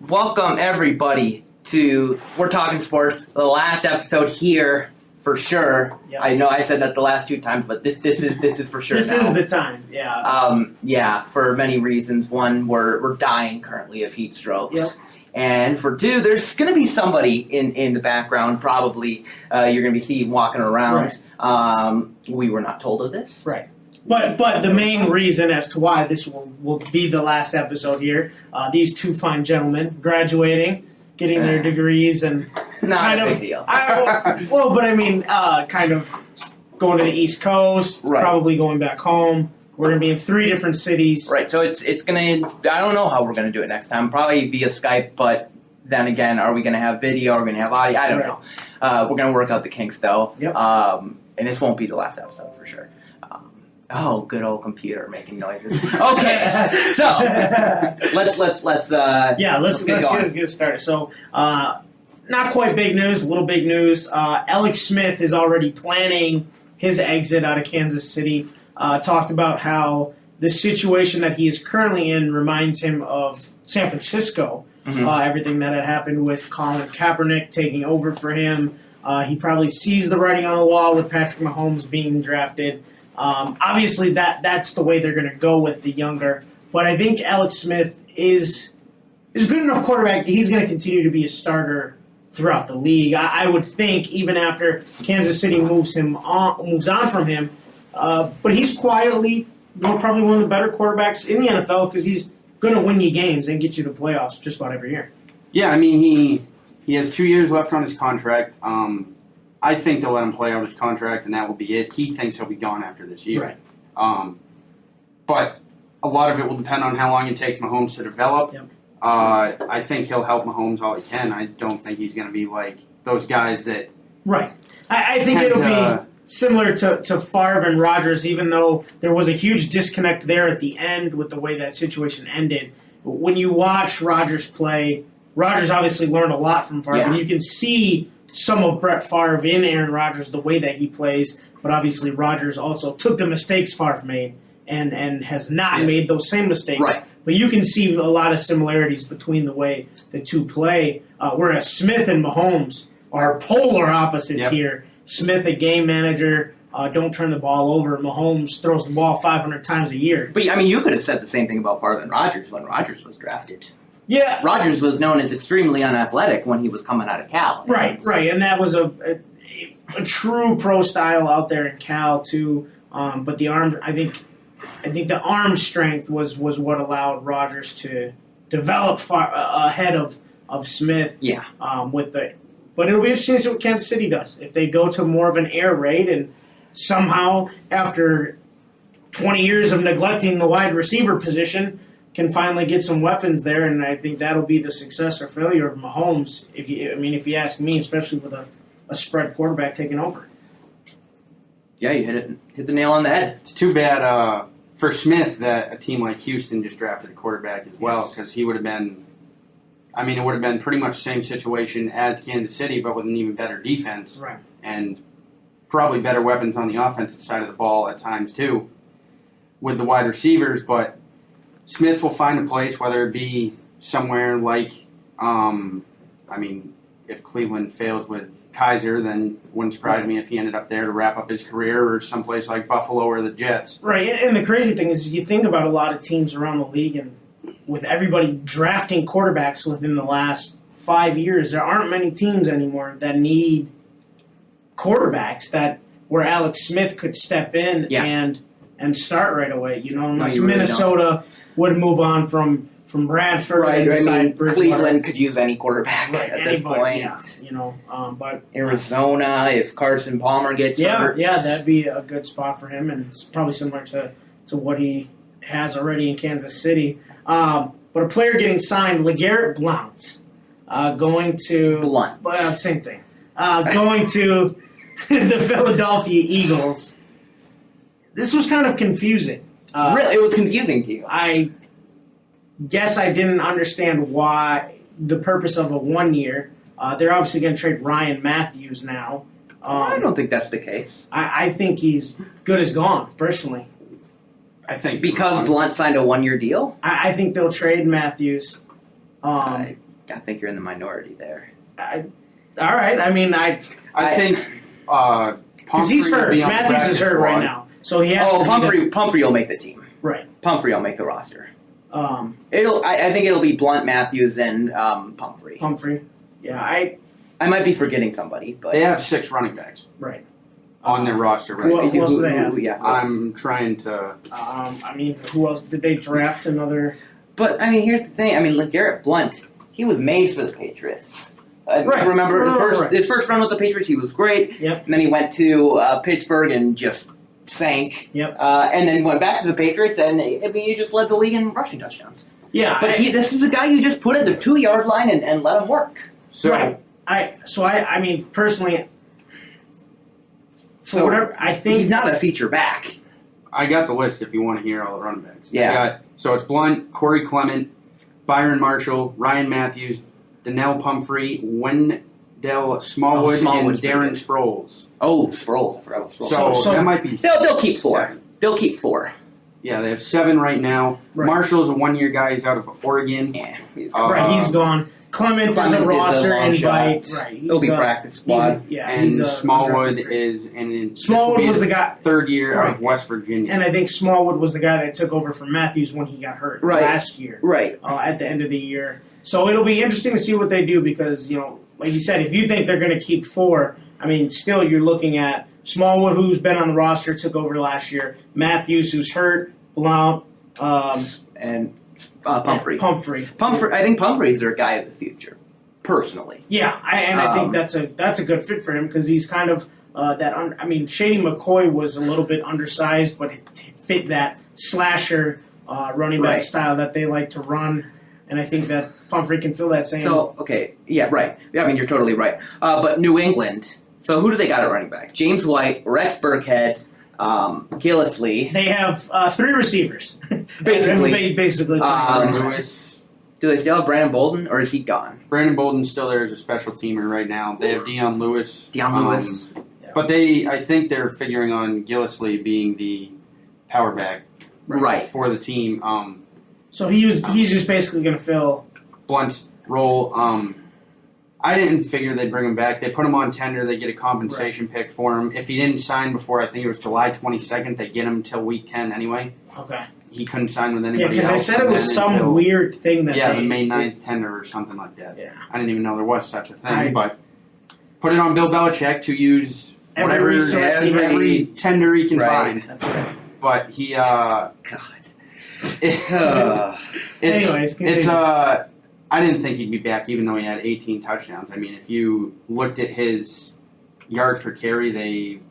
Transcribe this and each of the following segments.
Welcome everybody to We're Talking Sports, the last episode here for sure. Yep. I know I said that the last two times, but this is for sure. This now. is the time, yeah. For many reasons. One, we're dying currently of heat strokes. Yep. And for two, there's going to be somebody in the background, probably you're going to be seeing walking around. Right. We were not told of this. Right. But the main reason as to why this will be the last episode here, these two fine gentlemen graduating, getting their degrees, and not a big deal. Kind of going to the East Coast, right. Probably going back home. We're going to be in 3 different cities. Right, so it's going to, I don't know how we're going to do it next time. Probably via Skype, but then again, are we going to have video? Are we going to have audio? I don't know. We're going to work out the kinks, though. Yep. And this won't be the last episode for sure. Oh, good old computer making noises. Okay, so let's get started. So, not quite big news, a little big news. Alex Smith is already planning his exit out of Kansas City. Talked about how the situation that he is currently in reminds him of San Francisco. Mm-hmm. Everything that had happened with Colin Kaepernick taking over for him. He probably sees the writing on the wall with Patrick Mahomes being drafted. Obviously, that's the way they're going to go with the younger. But I think Alex Smith is good enough quarterback that he's going to continue to be a starter throughout the league. I would think even after Kansas City moves on from him. But he's quietly probably one of the better quarterbacks in the NFL because he's going to win you games and get you to playoffs just about every year. Yeah, I mean, he has 2 years left on his contract. I think they'll let him play out his contract, and that will be it. He thinks he'll be gone after this year. Right. But a lot of it will depend on how long it takes Mahomes to develop. Yep. I think he'll help Mahomes all he can. I don't think he's going to be like those guys that... Right. I think it'll be similar to Favre and Rodgers, even though there was a huge disconnect there at the end with the way that situation ended. When you watch Rodgers play, Rodgers obviously learned a lot from Favre, and you can see some of Brett Favre in Aaron Rodgers, the way that he plays, but obviously Rodgers also took the mistakes Favre made and has not made those same mistakes. Right. But you can see a lot of similarities between the way the two play, whereas Smith and Mahomes are polar opposites here. Smith, a game manager, don't turn the ball over. Mahomes throws the ball 500 times a year. But, I mean, you could have said the same thing about Favre and Rodgers when Rodgers was drafted. Yeah. Rodgers was known as extremely unathletic when he was coming out of Cal. Right. And that was a true pro style out there in Cal, too. But the arm, I think the arm strength was what allowed Rodgers to develop ahead of Smith. Yeah. But it'll be interesting to see what Kansas City does. If they go to more of an air raid and somehow, after 20 years of neglecting the wide receiver position, can finally get some weapons there, and I think that'll be the success or failure of Mahomes. If you ask me, especially with a spread quarterback taking over. Yeah, you hit the nail on the head. It's too bad for Smith that a team like Houston just drafted a quarterback as well, because he would have been. I mean, it would have been pretty much the same situation as Kansas City, but with an even better defense. Right. And probably better weapons on the offensive side of the ball at times, too, with the wide receivers. But Smith will find a place, whether it be somewhere like, if Cleveland fails with Kaiser, then it wouldn't surprise me if he ended up there to wrap up his career, or someplace like Buffalo or the Jets. Right, and the crazy thing is you think about a lot of teams around the league, and with everybody drafting quarterbacks within the last 5 years, there aren't many teams anymore that need quarterbacks where Alex Smith could step in and start right away. Unless Minnesota would move on from Bradford. Right. Cleveland could use any quarterback at this point. Yeah, but Arizona, if Carson Palmer gets hurt. Yeah, that'd be a good spot for him, and it's probably similar to what he has already in Kansas City. But a player getting signed, LeGarrette Blount, going to same thing. Going to the Philadelphia Eagles. This was kind of confusing. Really, it was confusing to you. I guess I didn't understand why the purpose of a 1 year. They're obviously going to trade Ryan Matthews now. I don't think that's the case. I think he's good as gone, personally. I think because Blount signed a 1 year deal. I think they'll trade Matthews. I think you're in the minority there. All right. I mean, I think because he's hurt. Matthews is hurt right now, so he has. Oh, Pumphrey will make the team. Right. Pumphrey will make the roster. I think it'll be Blount, Matthews, and Pumphrey. Pumphrey. Yeah, I might be forgetting somebody, but they have 6 running backs. Right. On their roster right Who now. else do they have? Yeah, I'm trying to. I mean, who else did they draft? Another. But I mean, here's the thing. I mean, LeGarrette Blount, he was made for the Patriots. Right. Remember his first run with the Patriots, he was great. Yep. And then he went to Pittsburgh and just sank. Yep. And then went back to the Patriots, and I mean, he just led the league in rushing touchdowns. Yeah. But this is a guy you just put at the 2-yard line and let him work. So right. I mean, personally. So whatever, I think he's not a feature back. I got the list if you want to hear all the running backs. Yeah. So it's Blount, Corey Clement, Byron Marshall, Ryan Matthews, Donnell Pumphrey, Wendell Smallwood, and Darren Sproles. Oh, Sproles. I forgot about Sproles. So that might be. They'll keep 4. 7. They'll keep 4. Yeah, they have 7 right now. Right. Marshall's a 1-year guy. He's out of Oregon. Yeah, he's gone. Clement is a roster invite. Right, he'll be practice squad. And Smallwood is Smallwood was the guy. 3rd year out of West Virginia. And I think Smallwood was the guy that took over from Matthews when he got hurt last year. Right. At the end of the year. So it'll be interesting to see what they do because, like you said, if you think they're going to keep 4, I mean, still you're looking at Smallwood, who's been on the roster, took over last year. Matthews, who's hurt. Blount. And Pumphrey. I think Pumphrey's their guy of the future, personally. Yeah, I think that's a good fit for him because he's kind of Shady McCoy was a little bit undersized, but fit that slasher running back style that they like to run, and I think that Pumphrey can fill that same. So right. I mean, you're totally right. But New England. So who do they got at running back? James White, Rex Burkhead, Gillislee. They have 3 receivers. Basically. Lewis. Do they still have Brandon Bolden, or is he gone? Brandon Bolden's still there as a special teamer right now. They have Dion Lewis. But I think they're figuring on Gillislee being the power back for the team. So he's just basically going to fill Blount's role. I didn't figure they'd bring him back. They put him on tender. They get a compensation pick for him. If he didn't sign before, I think it was July 22nd, they get him until week 10 anyway. Okay. He couldn't sign with anybody else. Yeah, because they said it was some weird thing that the May 9th tender or something like that. Yeah. I didn't even know there was such a thing. But put it on Bill Belichick to use every tender he can find. That's right. But he... Anyways, continue. I didn't think he'd be back, even though he had 18 touchdowns. I mean, if you looked at his yards per carry, they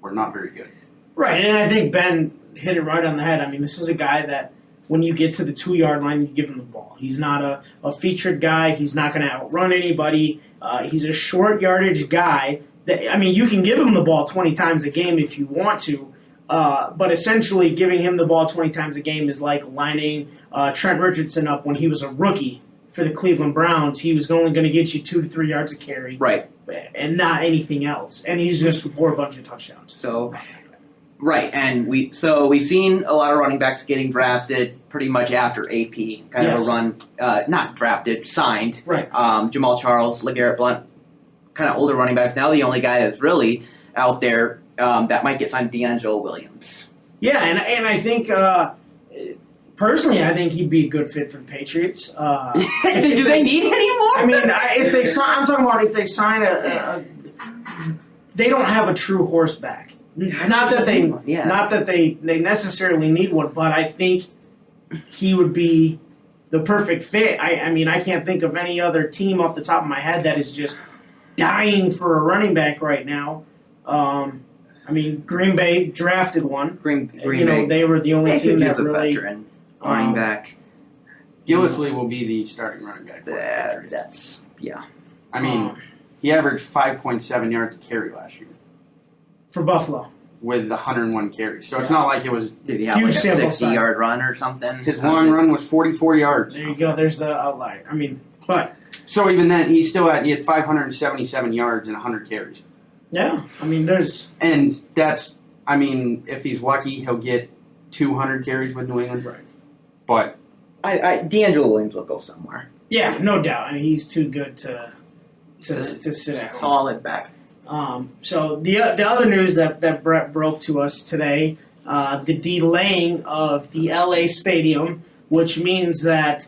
were not very good. Right, and I think Ben hit it right on the head. I mean, this is a guy that when you get to the 2-yard line, you give him the ball. He's not a featured guy. He's not going to outrun anybody. He's a short yardage guy. You can give him the ball 20 times a game if you want to, but essentially giving him the ball 20 times a game is like lining Trent Richardson up when he was a rookie for the Cleveland Browns. He was only going to get you 2 to 3 yards of carry. Right. And not anything else. And he's just wore a bunch of touchdowns. So, right, and we've seen a lot of running backs getting drafted pretty much after AP, kind of a run, not drafted, signed. Right. Jamal Charles, LeGarrette Blount, kind of older running backs. Now the only guy that's really out there that might get signed, D'Angelo Williams. Yeah, and I think... personally, I think he'd be a good fit for the Patriots. Do they need any more? I mean, I'm talking about if they sign they don't have a true horseback. Not that they necessarily need one, but I think he would be the perfect fit. I can't think of any other team off the top of my head that is just dying for a running back right now. Green Bay drafted one. Green Bay. They were the only team that really veteran running back. Gillislee will be the starting running back. He averaged 5.7 yards a carry last year for Buffalo with 101 carries. So it's not like it was. Did he have like a 60-yard run or something? His long run was 44 yards. There you go. There's the outlier. So even then, he had 577 yards and 100 carries. Yeah, there's... And that's, if he's lucky, he'll get 200 carries with New England. Right. But... D'Angelo Williams will go somewhere. Yeah, no doubt. I mean, he's too good to sit at home. Solid back. So the other news that Brett broke to us today, the delaying of the LA Stadium, which means that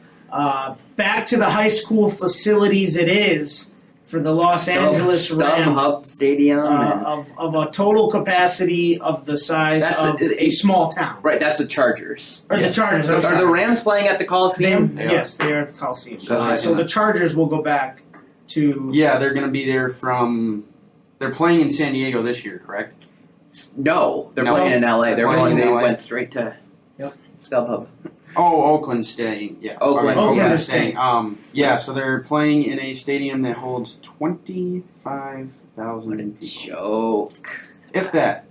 back to the high school facilities it is for the Los Angeles Rams. StubHub Stadium. Of a total capacity of the size of a small town. Right, that's the Chargers. Or the Chargers. I'm Are sorry. the Rams playing at the Coliseum? Yes, they are at the Coliseum. Okay. So the Chargers will go back to... Yeah, they're going to be there from... They're playing in San Diego this year, correct? No, they're No. playing in LA. They're playing in LA. Went straight to StubHub. Oh, Oakland's staying. Yeah, Oakland. Oakland is is staying. Yeah, so they're playing in a stadium that holds 25,000 people. Joke. If that.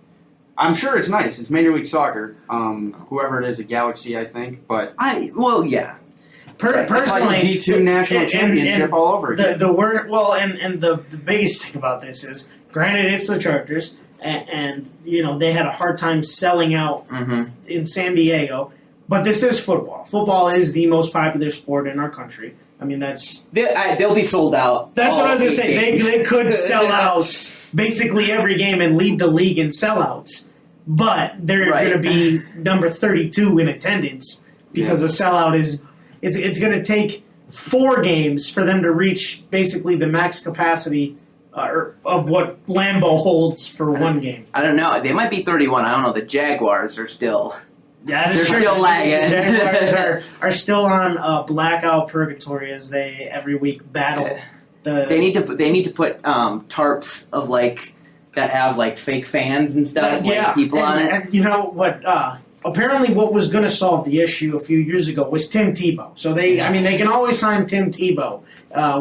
I'm sure it's nice. It's Major League Soccer. Whoever it is, a Galaxy, I think. But Yeah. it's Personally... like a D2 national championship all over again. The word... Well, and the biggest thing about this is, granted, it's the Chargers, and you know, they had a hard time selling out in San Diego. But this is football. Football is the most popular sport in our country. I mean, They'll be sold out. That's what I was going to say. They could sell out basically every game and lead the league in sellouts. But they're going to be number 32 in attendance because the sellout is... It's going to take 4 games for them to reach basically the max capacity of what Lambeau holds for one game. I don't know. They might be 31. I don't know. The Jaguars are still... Yeah, They're still lagging. The Jaguars are still on blackout purgatory as they every week battle the. They need to put tarps of that have fake fans and stuff, people on it. And you know what? Apparently, what was going to solve the issue a few years ago was Tim Tebow. So they can always sign Tim Tebow,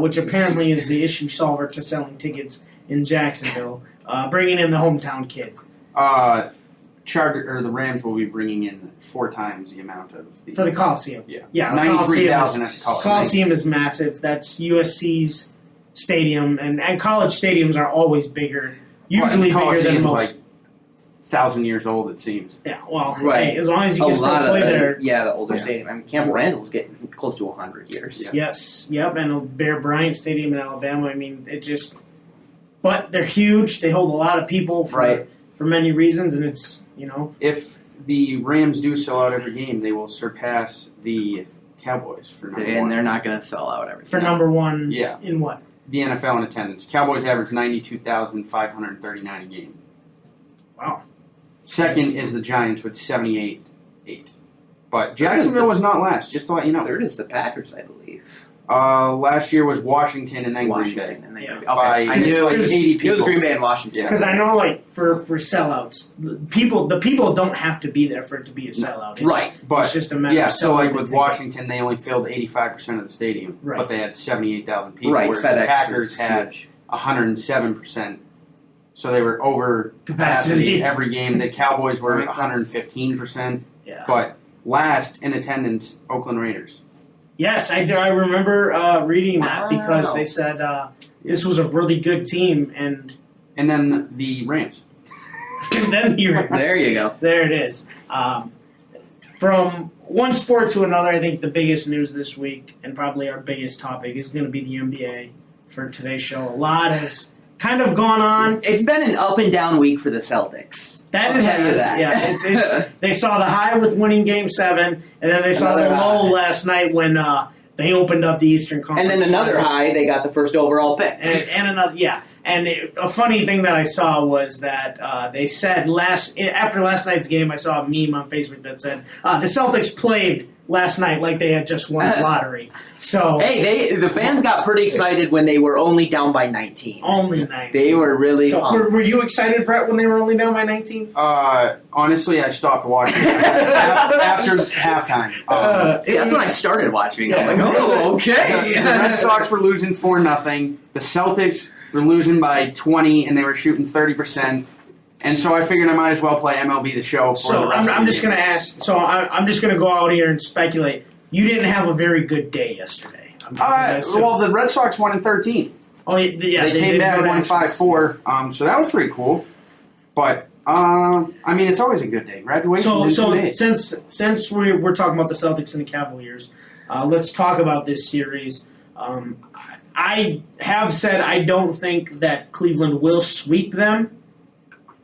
which apparently is the issue solver to selling tickets in Jacksonville, bringing in the hometown kid. The Rams will be bringing in 4 times the amount of for the Coliseum. Yeah, 93,000 at the Coliseum. Coliseum is massive. That's USC's stadium, and college stadiums are always bigger, usually bigger than most. Like 1,000 years old, it seems. Yeah, well, right. Hey, as long as you can still play there. Yeah, the older stadium. I mean, Camp Randall's getting close to 100 years. Yeah. Yes, yep, and Bear Bryant Stadium in Alabama. I mean, but they're huge. They hold a lot of people for many reasons, and it's. If the Rams do sell out every game, they will surpass the Cowboys for number 1. And they're not going to sell out everything. For number 1 Yeah. in what? The NFL in attendance. Cowboys average 92,539 a game. Wow. Second is the Giants with 78,800. But Jacksonville was not last, just to let you know. Third is the Packers, I believe. Last year was Washington and then Washington. Green Bay. And then Yeah. Green Bay. Okay. I knew like 80 people. It was Green Bay and Washington. Because I know, for sellouts, the people don't have to be there for it to be a sellout. But it's just a matter of so selling with the Washington, they only filled 85% of the stadium, but they had 78,000 people. Right, whereas FedEx the Packers had huge. 107%. So they were over Capacity. every game. The Cowboys were That makes 115%. Yeah. But last in attendance, Oakland Raiders. Yes, I remember reading that because Wow. they said this was a really good team, and then the Rams. then There you go. there it is. From one sport to another, I think the biggest news this week, and probably our biggest topic, is going to be the NBA for today's show. A lot has kind of gone on. It's been an up and down week for the Celtics. That I'll it tell you has. that. Yeah, it's they saw the high with winning Game 7, and then they saw the Another low high. last night when they opened up the Eastern Conference. And then another Finals. high, they got the first overall pick. And another, yeah. And a funny thing that I saw was that they said after last night's game, I saw a meme on Facebook that said the Celtics played last night like they had just won the lottery. So Hey, the fans got pretty excited when they were only down by 19. only 19. They were really So pumped. were you excited, Brett, when they were only down by 19? Honestly, I stopped watching after halftime. See, that's when I started watching. I'm like, Yeah. oh, The okay. Red Sox were losing 4-0. The Celtics were losing by 20, and they were shooting 30%. And so I figured I might as well play MLB The Show for So the rest I'm of the just game. going to ask. So I'm just going to go out here and speculate. You didn't have a very good day yesterday. Well, the Red Sox won in 13. Oh yeah, They came did back go to and won extras. 5-4. So that was pretty cool. But I mean, it's always a good day. Graduation. So in 2 days. since we're talking about the Celtics and the Cavaliers, let's talk about this series. I have said I don't think that Cleveland will sweep them,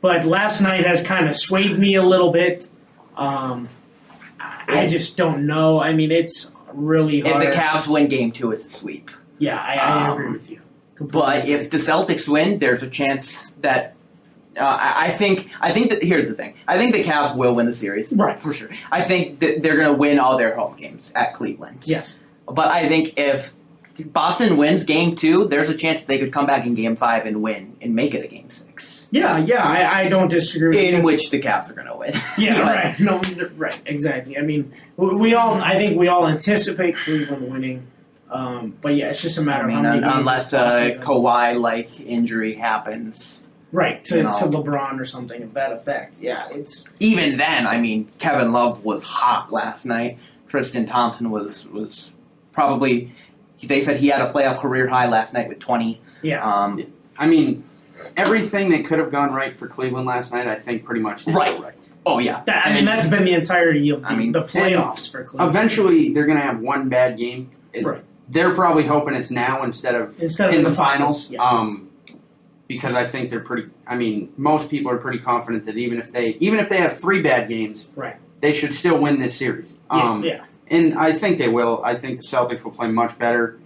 but last night has kind of swayed me a little bit. I just don't know. I mean, it's really hard. If the Cavs win Game 2, it's a sweep. Yeah, I agree with you. But if the Celtics win, there's a chance that I think that here's the thing. I think the Cavs will win the series, right, for sure. I think that they're going to win all their home games at Cleveland. Yes, but I think if Boston wins Game 2, there's a chance they could come back in Game 5 and win and make it a Game 6. Yeah, I don't disagree with you. In which the Cavs are going to win. Yeah, right. No, right, exactly. I mean, I think we all anticipate Cleveland winning. But yeah, it's just a matter of how many games unless a Kawhi-like injury happens. Right, to LeBron or something of that effect. Yeah, it's... Even then, I mean, Kevin Love was hot last night. Tristan Thompson was probably... They said he had a playoff career high last night with 20. Yeah. I mean, everything that could have gone right for Cleveland last night, I think pretty much did go right. Oh, yeah. That's been the entirety of the playoffs for Cleveland. Eventually, they're going to have one bad game. Right. They're probably hoping it's now instead of in the finals. Yeah. Because I think they're pretty. I mean, most people are pretty confident that even if they have 3 bad games, right, they should still win this series. Yeah. And I think they will. I think the Celtics will play much better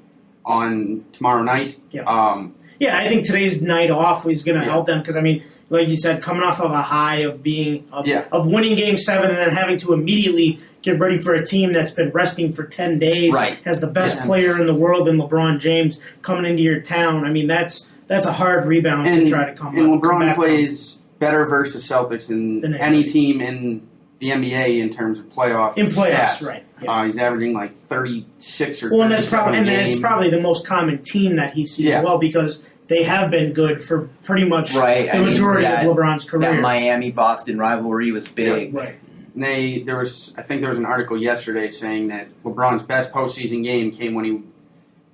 on tomorrow night. Yeah. Yeah, I think today's night off is going to help them because, I mean, like you said, coming off of a high of winning Game 7 and then having to immediately get ready for a team that's been resting for 10 days, has the best player in the world in LeBron James coming into your town. I mean, that's a hard rebound to try to come up. And LeBron plays better versus Celtics than any team in the NBA in terms of playoffs, stats. Right? Yeah. He's averaging like 36 or 37 and it's probably the most common team that he sees as well because they have been good for pretty much the majority of LeBron's career. That Miami-Boston rivalry was big. Yeah, right. And I think there was an article yesterday saying that LeBron's best postseason game came when he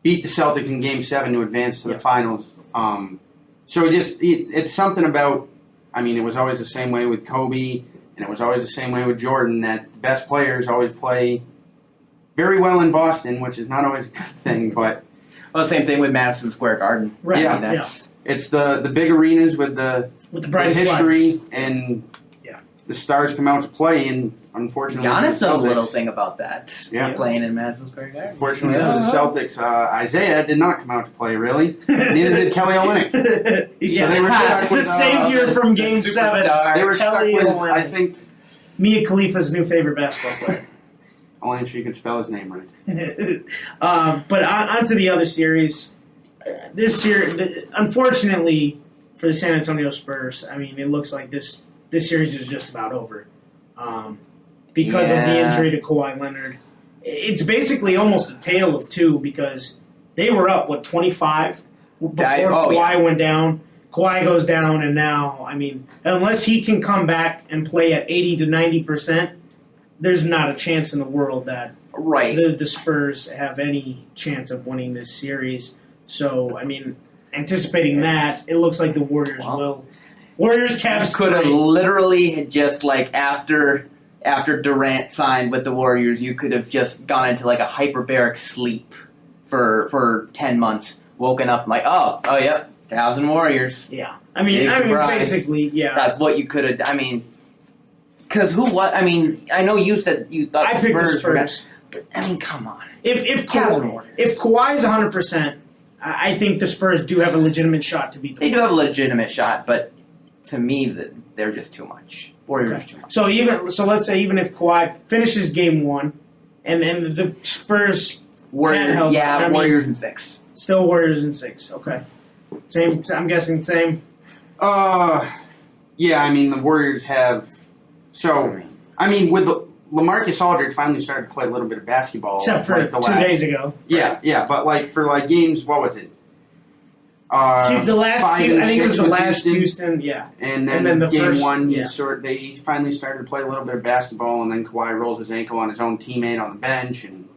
beat the Celtics in Game 7 to advance to the finals. So it's something about. I mean, it was always the same way with Kobe. And it was always the same way with Jordan, that the best players always play very well in Boston, which is not always a good thing. But same thing with Madison Square Garden. Right. Yeah, I mean, it's the big arenas with the history lights. And the stars come out to play. And unfortunately, Giannis knows a little thing about that. Yeah, playing in Madison Square Garden. Unfortunately, for the Celtics, Isaiah did not come out to play. Really, neither did Kelly Olynyk. So they were stuck with the savior from Game 7. They were Kelly stuck with, Olynyk. I think, Mia Khalifa's new favorite basketball player. Only if she could spell his name right. But on to the other series. This year, unfortunately for the San Antonio Spurs, I mean, it looks like this series is just about over because of the injury to Kawhi Leonard. It's basically almost a tale of two because they were up, 25 before Kawhi went down. Kawhi goes down, and now, I mean, unless he can come back and play at 80 to 90%, there's not a chance in the world that the Spurs have any chance of winning this series. So, I mean, anticipating that, it looks like the Warriors will. Warriors, Cavs could have literally just, after Durant signed with the Warriors, you could have just gone into, a hyperbaric sleep for 10 months, woken up oh, yeah. Cavs and Warriors. Yeah. I mean, basically, yeah. That's what you could have. I mean, because I mean, I know you said you thought I picked the Spurs. But, I mean, come on. If Kawhi is 100%, I think the Spurs do have a legitimate shot to beat the Warriors. They do have a legitimate shot, but to me, they're just too much. Warriors too much. So let's say even if Kawhi finishes Game 1, and then the Spurs Warriors in 6. Still Warriors in 6. Okay. Same. I'm guessing same. Yeah, I mean, the Warriors have... So, I mean, with LaMarcus Aldridge finally started to play a little bit of basketball. Except for 2 days ago. Yeah, but for games, what was it? The last, I think it was the last Houston, yeah. And then the game first, 1, they finally started to play a little bit of basketball, and then Kawhi rolls his ankle on his own teammate on the bench, and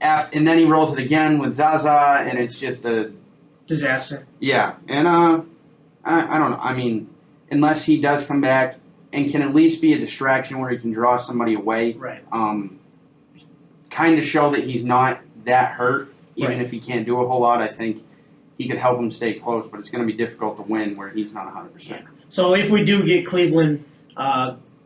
then he rolls it again with Zaza, and it's just a... disaster. Yeah, and I don't know. I mean, unless he does come back and can at least be a distraction where he can draw somebody away, right? Kind of show that he's not that hurt. Even if he can't do a whole lot, I think he could help them stay close, but it's going to be difficult to win where he's not 100%. Yeah. So if we do get Cleveland,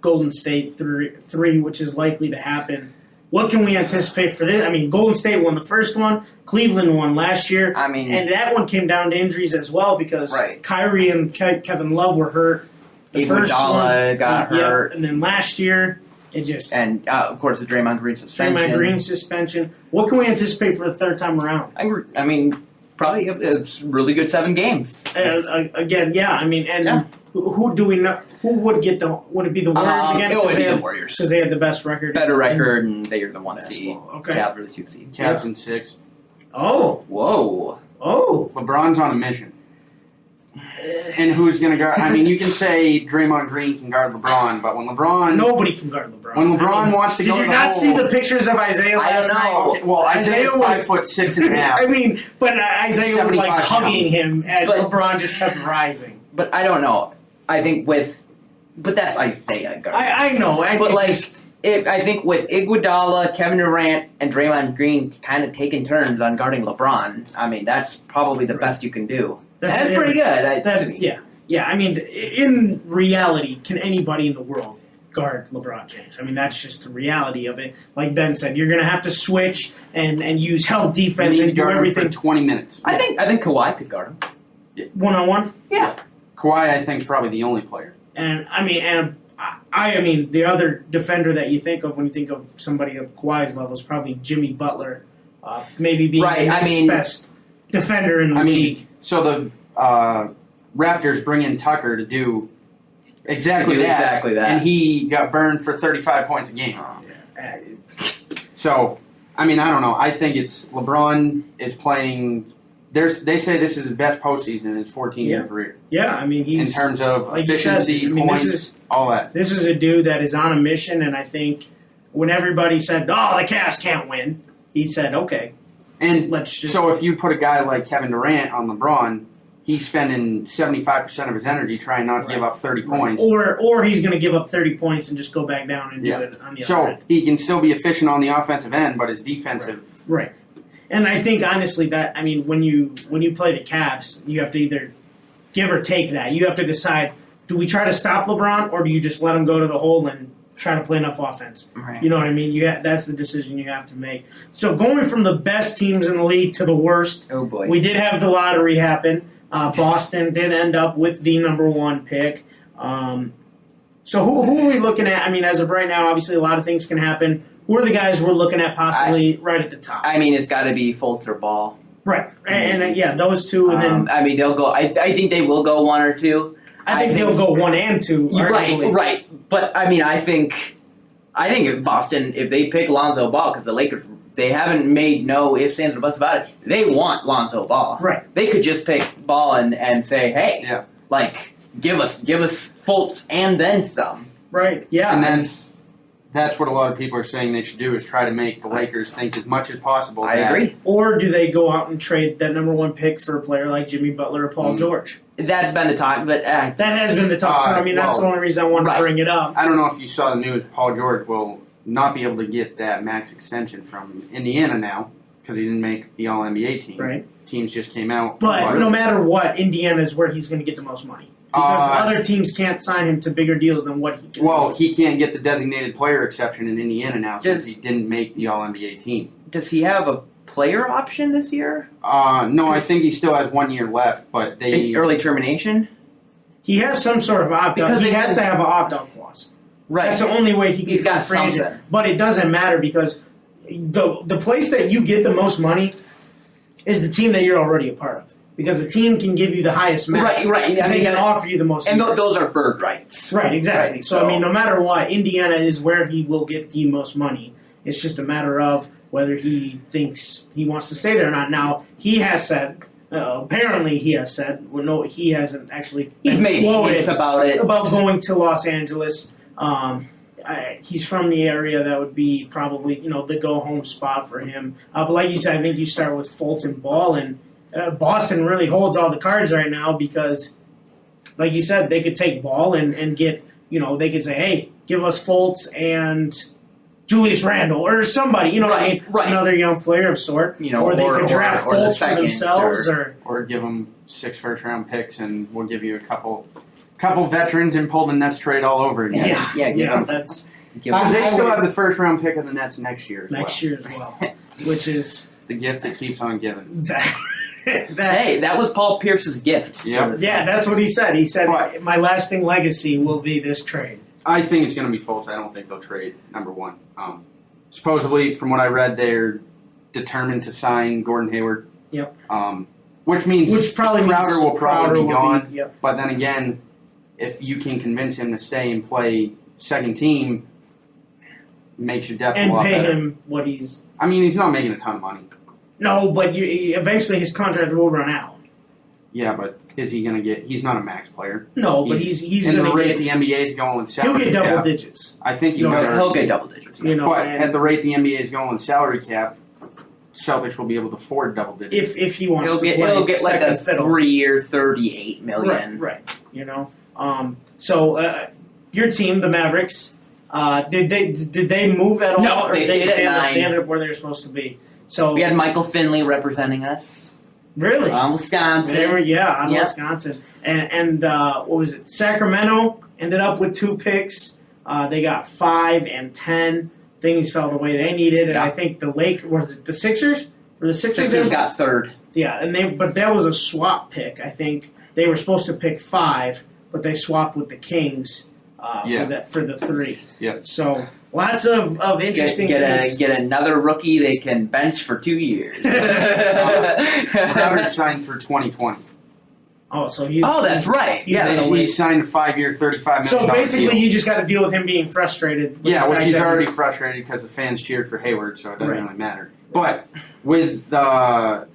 Golden State 3, which is likely to happen, what can we anticipate for this? I mean, Golden State won the first one, Cleveland won last year, and that one came down to injuries as well because Kyrie and Kevin Love were hurt. The first one got hurt, and then last year it just of course the Draymond Green suspension. What can we anticipate for the third time around? I mean, probably it's really good 7 games. Again, yeah. I mean, and who do we know? Who would get the? Would it be the Warriors again? It would be the Warriors because they had the best record. Better record, and they are the 1 seed. Okay. Cavs are the 2 seed. Cavs in 6. Oh, whoa, oh! LeBron's on a mission. And who's going to guard? I mean, you can say Draymond Green can guard LeBron, but when LeBron... Nobody can guard LeBron. When LeBron wants to go to the Did you not see the pictures of Isaiah last night? Okay, well, Isaiah was 5'6.5". I mean, but Isaiah was like hugging him, and LeBron just kept rising. But I don't know. I think but that's Isaiah guard. I know. I think with Iguodala, Kevin Durant, and Draymond Green kind of taking turns on guarding LeBron, I mean, that's probably the best you can do. That's pretty good. Yeah. I mean, in reality, can anybody in the world guard LeBron James? I mean, that's just the reality of it. Like Ben said, you're going to have to switch and use help defense and do everything. For 20 minutes. I think Kawhi could guard him. 1-on-1? Yeah. Kawhi, I think, is probably the only player. And I mean, the other defender that you think of when you think of somebody of Kawhi's level is probably Jimmy Butler, maybe being the next best defender in the league. So the Raptors bring in Tucker to do exactly that, and he got burned for 35 points a game. So, I mean, I don't know. I think it's LeBron is playing. They say this is his best postseason in his 14-year career. Yeah, I mean, he's in terms of efficiency, points, all that. This is a dude that is on a mission, and I think when everybody said, "Oh, the Cavs can't win," he said, "Okay." And so if you put a guy like Kevin Durant on LeBron, he's spending 75% of his energy trying not to give up 30 points. Or he's going to give up 30 points and just go back down and do it on the other end. So he can still be efficient on the offensive end, but his defensive... Right. And I think, honestly, that, I mean, when you play the Cavs, you have to either give or take that. You have to decide, do we try to stop LeBron, or do you just let him go to the hole and try to play enough offense? Right. You know what I mean? That's the decision you have to make. So going from the best teams in the league to the worst, oh boy, we did have the lottery happen. Boston did end up with the number 1 pick. So who are we looking at? I mean, as of right now, obviously a lot of things can happen. Who are the guys we're looking at possibly right at the top? I mean, it's got to be Fultz or Ball. Right. And those two. And then I mean, they'll go. I think they will go 1 or 2. I think they'll go 1 and 2. Right. But I mean, I think if Boston, if they pick Lonzo Ball, because the Lakers, they haven't made no ifs, ands, or buts about it. They want Lonzo Ball. Right. They could just pick Ball and say, hey, give us Fultz and then some. Right. Yeah. And that's what a lot of people are saying they should do, is try to make the Lakers think as much as possible. I agree. Or do they go out and trade that number 1 pick for a player like Jimmy Butler or Paul George? That's been the talk, but that has been the talk. So I mean, that's the only reason I wanted to bring it up. I don't know if you saw the news. Paul George will not be able to get that max extension from Indiana now because he didn't make the All-NBA team. Right. Teams just came out. But no matter what, Indiana is where he's going to get the most money. Because other teams can't sign him to bigger deals than what he can. Well, he can't get the designated player exception in Indiana now since he didn't make the All-NBA team. Does he have a player option this year? No, I think he still has 1 year left, but early termination? He has some sort of opt-out. He has to have an opt-out clause. Right. That's the only way he can become free agent. But it doesn't matter because the place that you get the most money is the team that you're already a part of. Because the team can give you the highest max. Right. I mean, they can offer you the most. And those are bird rights. Right, exactly. So, I mean, no matter what, Indiana is where he will get the most money. It's just a matter of whether he thinks he wants to stay there or not. Now, he has said, apparently he has said, well, no, he hasn't actually. He's made hints about it. About going to Los Angeles. He's from the area. That would be probably, the go-home spot for him. But like you said, I think you start with Fultz and Ball, and Boston really holds all the cards right now because, like you said, they could take Ball and get, they could say, hey, give us Fultz and Julius Randle or somebody, you know what I mean? Right. Another young player of sort. You know, or they could draft or the Fultz for seconds, themselves, or give them 6 first-round picks, and we'll give you a couple veterans and pull the Nets trade all over again. That's Because they still have the first-round pick of the Nets next year as well, which is the gift that keeps on giving. Hey, that was Paul Pierce's gift. Yep. Yeah, that's what he said. He said, my lasting legacy will be this trade. I think it's going to be Fultz. I don't think they'll trade, number one. Supposedly, from what I read, they're determined to sign Gordon Hayward. Yep. Which probably Crowder will probably be gone. Yep. But then again, if you can convince him to stay and play second team, makes your depth a lot better. And pay him what he's... I mean, he's not making a ton of money. No, but eventually his contract will run out. Yeah, but is he going to get... He's not a max player. No, but he's going to the rate get... the NBA is going with salary He'll get double cap, digits. I think he'll get double digits. But at the rate the NBA is going with salary cap, Celtics will be able to afford double digits. If he wants he'll to get, play he'll get like a fiddle. 3-year, $38 million. Right. You know? Your team, the Mavericks, did they move at all? No, they stayed at 9. They ended up where they were supposed to be. So we had Michael Finley representing us. Really? Wisconsin. They were, Wisconsin. And what was it? Sacramento ended up with 2 picks. They got 5 and 10. Things fell the way they needed. And I think the Sixers? Or the Sixers got 3rd. Yeah, but that was a swap pick. I think they were supposed to pick 5, but they swapped with the Kings for the 3. Yeah. So lots of interesting things. Get another rookie they can bench for 2 years. Crowder signed for 2020. Oh, so he's... Oh, that's right. He signed a 5-year, $35 million So basically, deal. you just got to deal with him being frustrated. Which he's already frustrated because the fans cheered for Hayward, so it doesn't really matter. But with the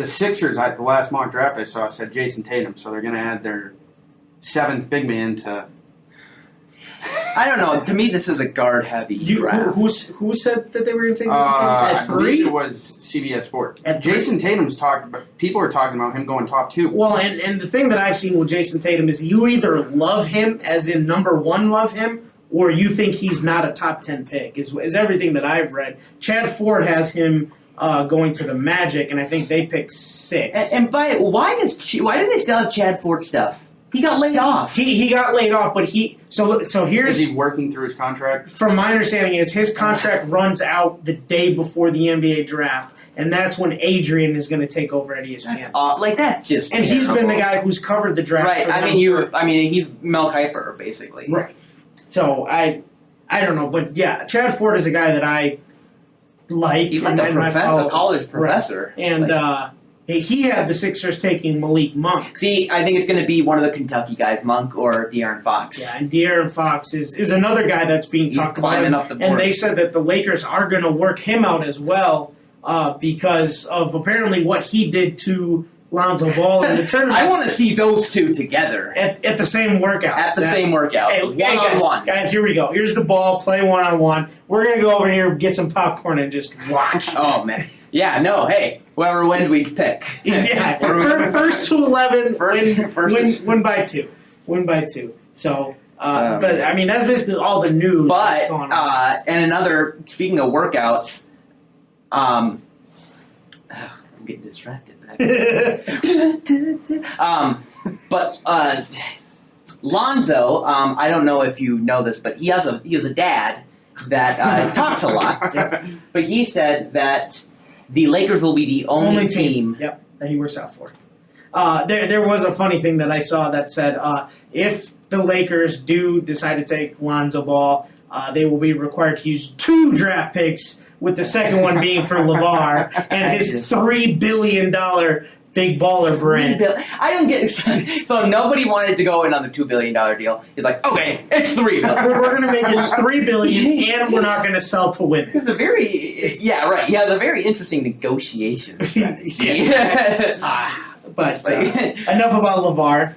Sixers, the last mock draft I saw said Jason Tatum, so they're going to add their 7th big man to... I don't know. To me, this is a guard-heavy draft. Who said that they were going to take Jason Tatum? I At 3? believe it was CBS Sports. Jason Tatum's talked about... People are talking about him going top 2. Well, and the thing that I've seen with Jason Tatum is you either love him, as in number 1 love him, or you think he's not a top 10 pick, is everything that I've read. Chad Ford has him going to the Magic, and I think they picked 6. Why do they still have Chad Ford stuff? He got laid off. He got laid off, but so here's... Is he working through his contract? From my understanding is his contract runs out the day before the NBA draft, and that's when Adrian is going to take over at ESPN. That's just and terrible. He's been the guy who's covered the draft. Right. He's Mel Kiper basically. Right. So I don't know, but yeah, Chad Ford is a guy that I like. He's like a college professor. Right. And he had the Sixers taking Malik Monk. See, I think it's going to be one of the Kentucky guys, Monk or De'Aaron Fox. Yeah, and De'Aaron Fox is another guy that's being talked about. Up the board. And they said that the Lakers are going to work him out as well because of apparently what he did to Lonzo Ball in the tournament. I want to see those two together. At the same workout. Same workout. Hey, one-on-one. Guys, here we go. Here's the ball. Play one-on-one. We're going to go over here, get some popcorn, and just watch. Oh, man. Yeah, no, hey, whoever wins, we pick. Yeah, first to 11, win by 2. Win by 2. So, but I mean, that's basically all the news that's going on. And speaking of workouts, I'm getting distracted. But Lonzo, I don't know if you know this, but he has a dad that talks a lot. But he said that the Lakers will be the only team. Yep, that he works out for. There was a funny thing that I saw that said if the Lakers do decide to take Lonzo Ball, they will be required to use 2 draft picks, with the second one being for LeVar and his $3 billion big baller brand. I don't get. So nobody wanted to go in on the $2 billion deal. He's like, okay, it's $3 billion. We're going to make it $3 billion, and we're not going to sell to women. It's He has a very interesting negotiation strategy. But enough about LeVar.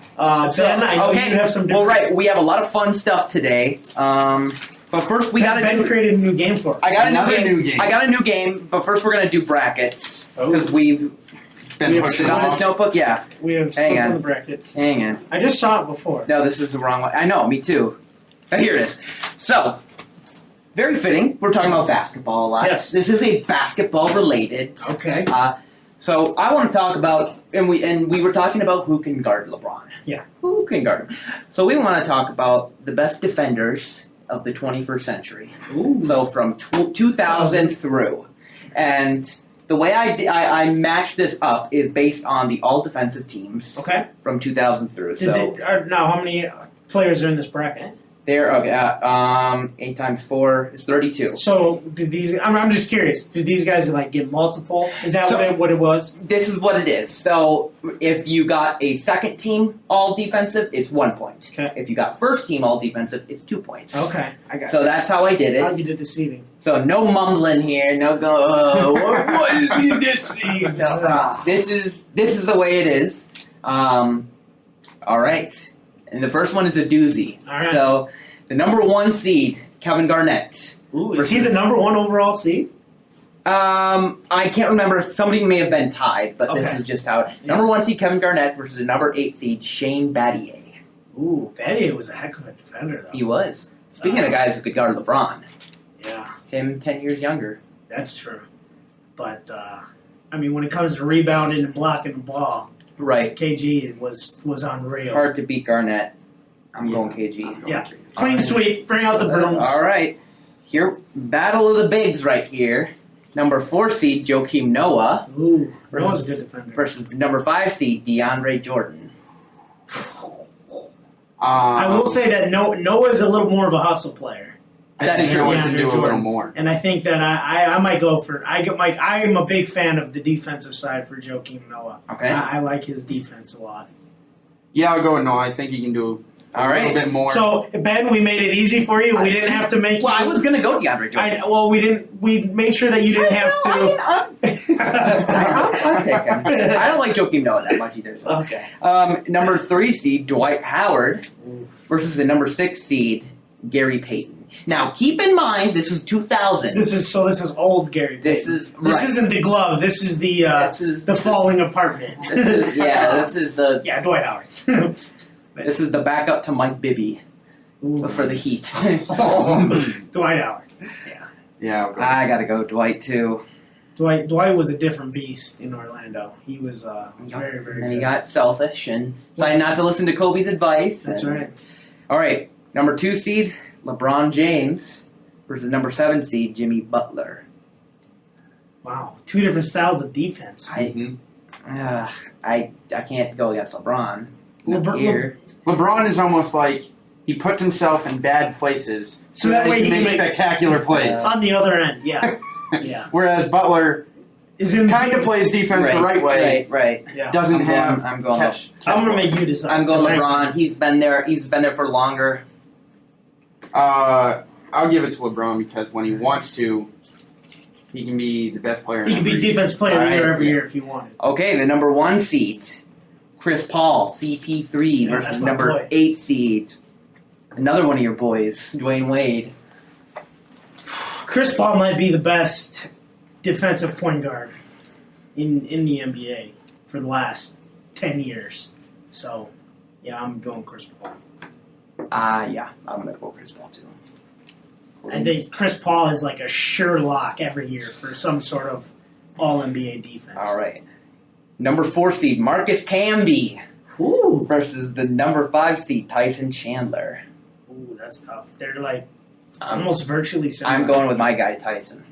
Ben, I know you have some. Well, right, we have a lot of fun stuff today. But first, Ben created a new game for us. I got a new game. But first, we're gonna do brackets because we've been posted on this notebook. Yeah, we have stuff on the bracket. Hang on. I just saw it before. No, this is the wrong one. I know, me too. Here it is. So, very fitting. We're talking about basketball a lot. Yes. This is a basketball related. Okay. So I want to talk about, and we were talking about who can guard LeBron. Yeah. Who can guard him? So we want to talk about the best defenders of the 21st century. Ooh. So from 2000 through, and the way I matched this up is based on the all defensive teams. Okay. From 2000 through. Now, how many players are in this bracket? They're okay. 8 times 4 is 32. So did these? I'm just curious. Did these guys like get multiple? Is that what it was? This is what it is. So if you got a second team all defensive, it's 1 point. Okay. If you got first team all defensive, it's 2 points. Okay, I got. So that's how I did it. How you did the seeding? So no mumbling here. No go. Oh, what is he this seed? No, this is the way it is. All right. And the first one is a doozy. All right. So the number 1 seed, Kevin Garnett. Ooh, is he the number 1 overall seed? I can't remember. Somebody may have been tied, but Okay. this is just how it. Number 1 seed, Kevin Garnett versus the number 8 seed, Shane Battier. Ooh, Battier was a heck of a defender, though. He was. Speaking of guys who could guard LeBron, Yeah, him 10 years younger. that's true. But I mean, when it comes to rebounding and blocking the ball, Right. KG was unreal. Hard to beat Garnett. I'm going KG. Yeah. Clean sweep. Bring out the brooms. All right. Here, battle of the bigs right here. Number 4 seed, Joakim Noah Ooh, Noah's a good defender. versus number 5 seed, DeAndre Jordan. I will say that Noah's a little more of a hustle player. I think true. Jordan can do a Jordan. little more. And I think that I might go for I am a big fan of the defensive side for Joakim Noah. Okay. I like his defense a lot. Yeah, I'll go with Noah. I think he can do a All right. little bit more. So Ben, we made it easy for you. We didn't have to make. Well, I was going to go DeAndre Jordan. We didn't. We made sure that you didn't have to. I'll take him. I don't like Joakim Noah that much either. So. Okay. Number 3 seed, Dwight Howard versus the number 6 seed, Gary Payton. Now, keep in mind, this is 2000. This is old Gary Payton. This This isn't the glove. This is the falling apartment. This is the Yeah, Dwight Howard. this is the backup to Mike Bibby for the Heat. Dwight Howard. Yeah. Yeah, I'll go. I gotta go Dwight too. Dwight was a different beast in Orlando. He was very, very And then he good. got selfish and decided not to listen to Kobe's advice. That's right. All right, number 2 seed, LeBron James versus number 7 seed, Jimmy Butler. Wow. 2 different styles of defense. Mhm. I can't go against LeBron. LeBron- LeBron is almost like he puts himself in bad places So that way he can make make spectacular plays. on the other end, yeah. Yeah. Whereas Butler Is in kind of plays defense the right way. Right. Yeah. Doesn't I'm have going- I'm going catch. I'm gonna make you decide. I'm going LeBron. He's been there. He's been there for longer. I'll give it to LeBron because when he wants to, he can be the best player. He could be every- defense player of the year Alright. every year if you wanted. Okay, the number 1 seed, Chris Paul, CP3 Yeah, versus that's my number boy. 8 seed, another one of your boys, Dwayne Wade. Chris Paul might be the best defensive point guard in the NBA for the last 10 years. So, yeah, I'm going Chris Paul. Yeah, I'm gonna go Chris Paul too. I think Chris Paul is like a sure lock every year for some sort of all NBA defense. All right, number 4 seed, Marcus Camby Ooh. versus the number 5 seed, Tyson Chandler. Ooh, that's tough. They're like almost virtually similar. I'm going with my guy Tyson.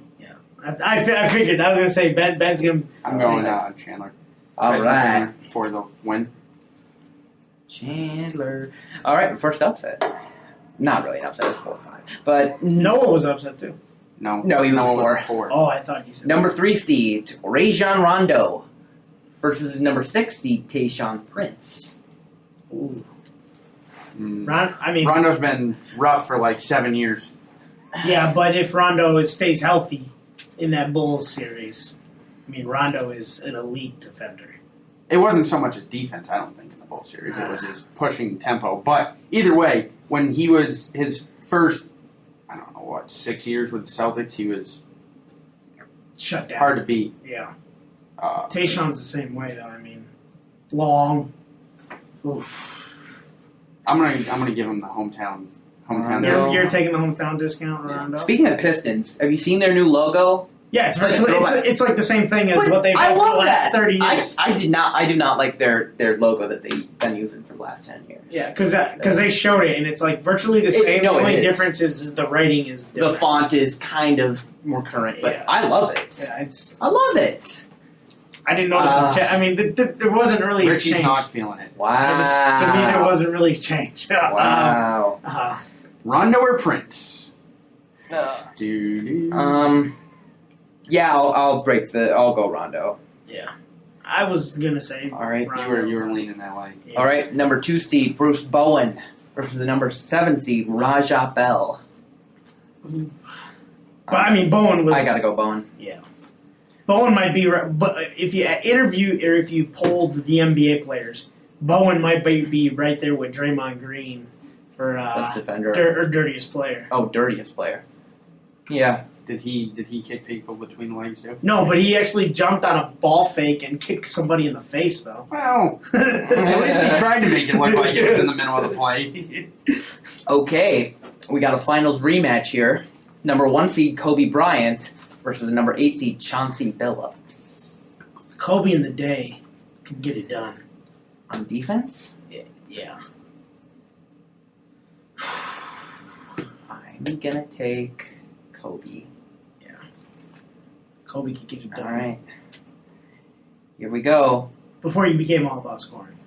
I figured. I was going to say Ben's going to... I'm going Chandler. All Tyson right, Chandler for the win. Chandler. All right, first upset. Not really an upset. It's 4-5, but Noah was upset too. No, he was Noah 4. Oh, I thought you said... Number 3 seed, Rajon Rondo versus number 6 seed, Tayshaun Prince. Ooh. Mm. Rondo's Rondo's been rough for like 7 years. Yeah, but if Rondo stays healthy in that Bulls series, Rondo is an elite defender. It wasn't so much his defense, I don't think, in the Bulls series. It was his pushing tempo. But either way, when he was his first, 6 years with the Celtics, he was Shut down. hard to beat. Yeah. Uh, Tayshaun's the same way, though. Long. Oof. I'm gonna give him the hometown Hometown. No. You're taking the hometown discount, Rondo. Speaking of Pistons, have you seen their new logo? Yeah, it's like the same thing as what they've done for the last 30 years. I do not like their logo that they've been using for the last 10 years. Yeah, because they showed it, and it's like virtually the same. The only it is. difference is the writing is different. The font is kind of more current, but I love it. Yeah, I love it. I didn't notice a change. I mean, there wasn't really Richie's a change. not feeling it. Wow. To me, there wasn't really a change. Wow. Rondo or Prince? Yeah, I'll go Rondo. Yeah, I was gonna say. All right, Rondo. You were leaning that way. Yeah. All right, number 2 seed Bruce Bowen versus the number 7 seed Raja Bell. But I mean, Bowen was. I gotta go Bowen. Yeah, Bowen might be. But if you interview or if you polled the NBA players, Bowen might be right there with Draymond Green for Best defender or dirtiest player. Oh, dirtiest player. Yeah. Did he kick people between the legs too? No, but he actually jumped on a ball fake and kicked somebody in the face, though. Well, at least he tried to make it look like it was in the middle of the play. Okay, we got a finals rematch here. Number 1 seed Kobe Bryant versus the number 8 seed Chauncey Billups. Kobe in the day could get it done. On defense? Yeah. I'm gonna take Kobe. Kobe could get it done. All right. Here we go. Before he became all about scoring.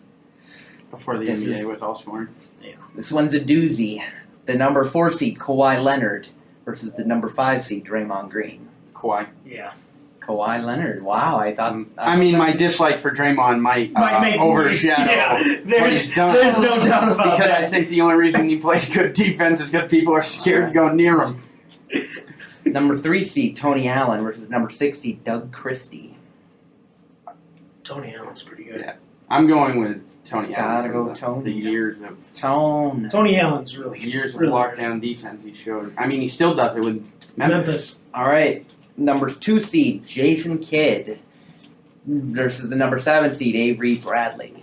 Before the NBA was all scoring. Yeah. This one's a doozy. The number 4 seed Kawhi Leonard versus the number 5 seed Draymond Green. Kawhi. Yeah. Kawhi Leonard. Wow, I thought. I mean, my dislike for Draymond might make overshadow what he's done. There's no doubt about because that. I think the only reason he plays good defense is because people are scared to go near him. Number 3 seed Tony Allen versus number 6 seed Doug Christie. Tony Allen's pretty good. Yeah. I'm going with Tony Gotta Allen. go Tony. The years of Tony Allen's really years of really lockdown defense he showed. I mean, he still does it with Memphis. All right. Number 2 seed Jason Kidd versus the number 7 seed Avery Bradley.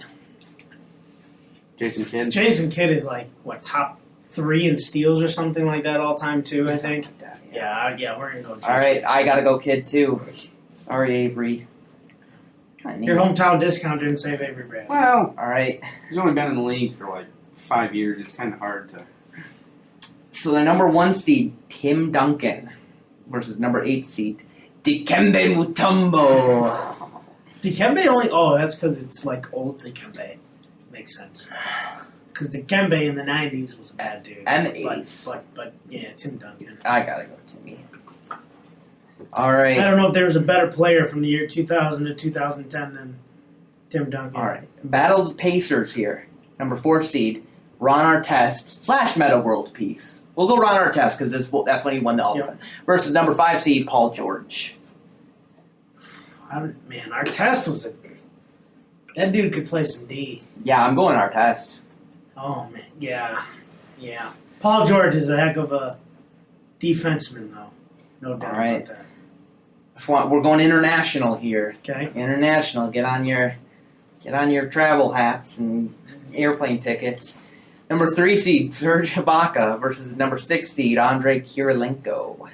Jason Kidd. Jason Kidd is like top 3 in steals or something like that all time too. I think. Yeah, we're gonna go. All right, I gotta go Kidd too. Sorry, Avery. Your hometown discount didn't save Avery Bradley. Well, all right. He's only been in the league for like 5 years. It's kind of hard to. So the number 1 seed Tim Duncan versus number 8 seed Dikembe Mutombo. Dikembe only. Oh, that's because it's like old Dikembe. Makes sense. Because Dikembe in the 90s was a bad dude. And the 80s. But yeah, Tim Duncan. I gotta go Timmy. All right. I don't know if there was a better player from the year 2000 to 2010 than Tim Duncan. All right. Battle of the Pacers here. Number 4 seed Ron Artest / Meta World Peace. We'll go Ron Artest because that's when he won the Ultimate. Versus number 5 seed Paul George. Man, Artest was that dude could play some D. Yeah, I'm going Artest. Oh man, yeah. Paul George is a heck of a defenseman, though. No doubt about that. We're going international here. Okay. International. Get on your travel hats and airplane tickets. Number 3 seed Serge Ibaka versus number 6 seed Andrei Kirilenko.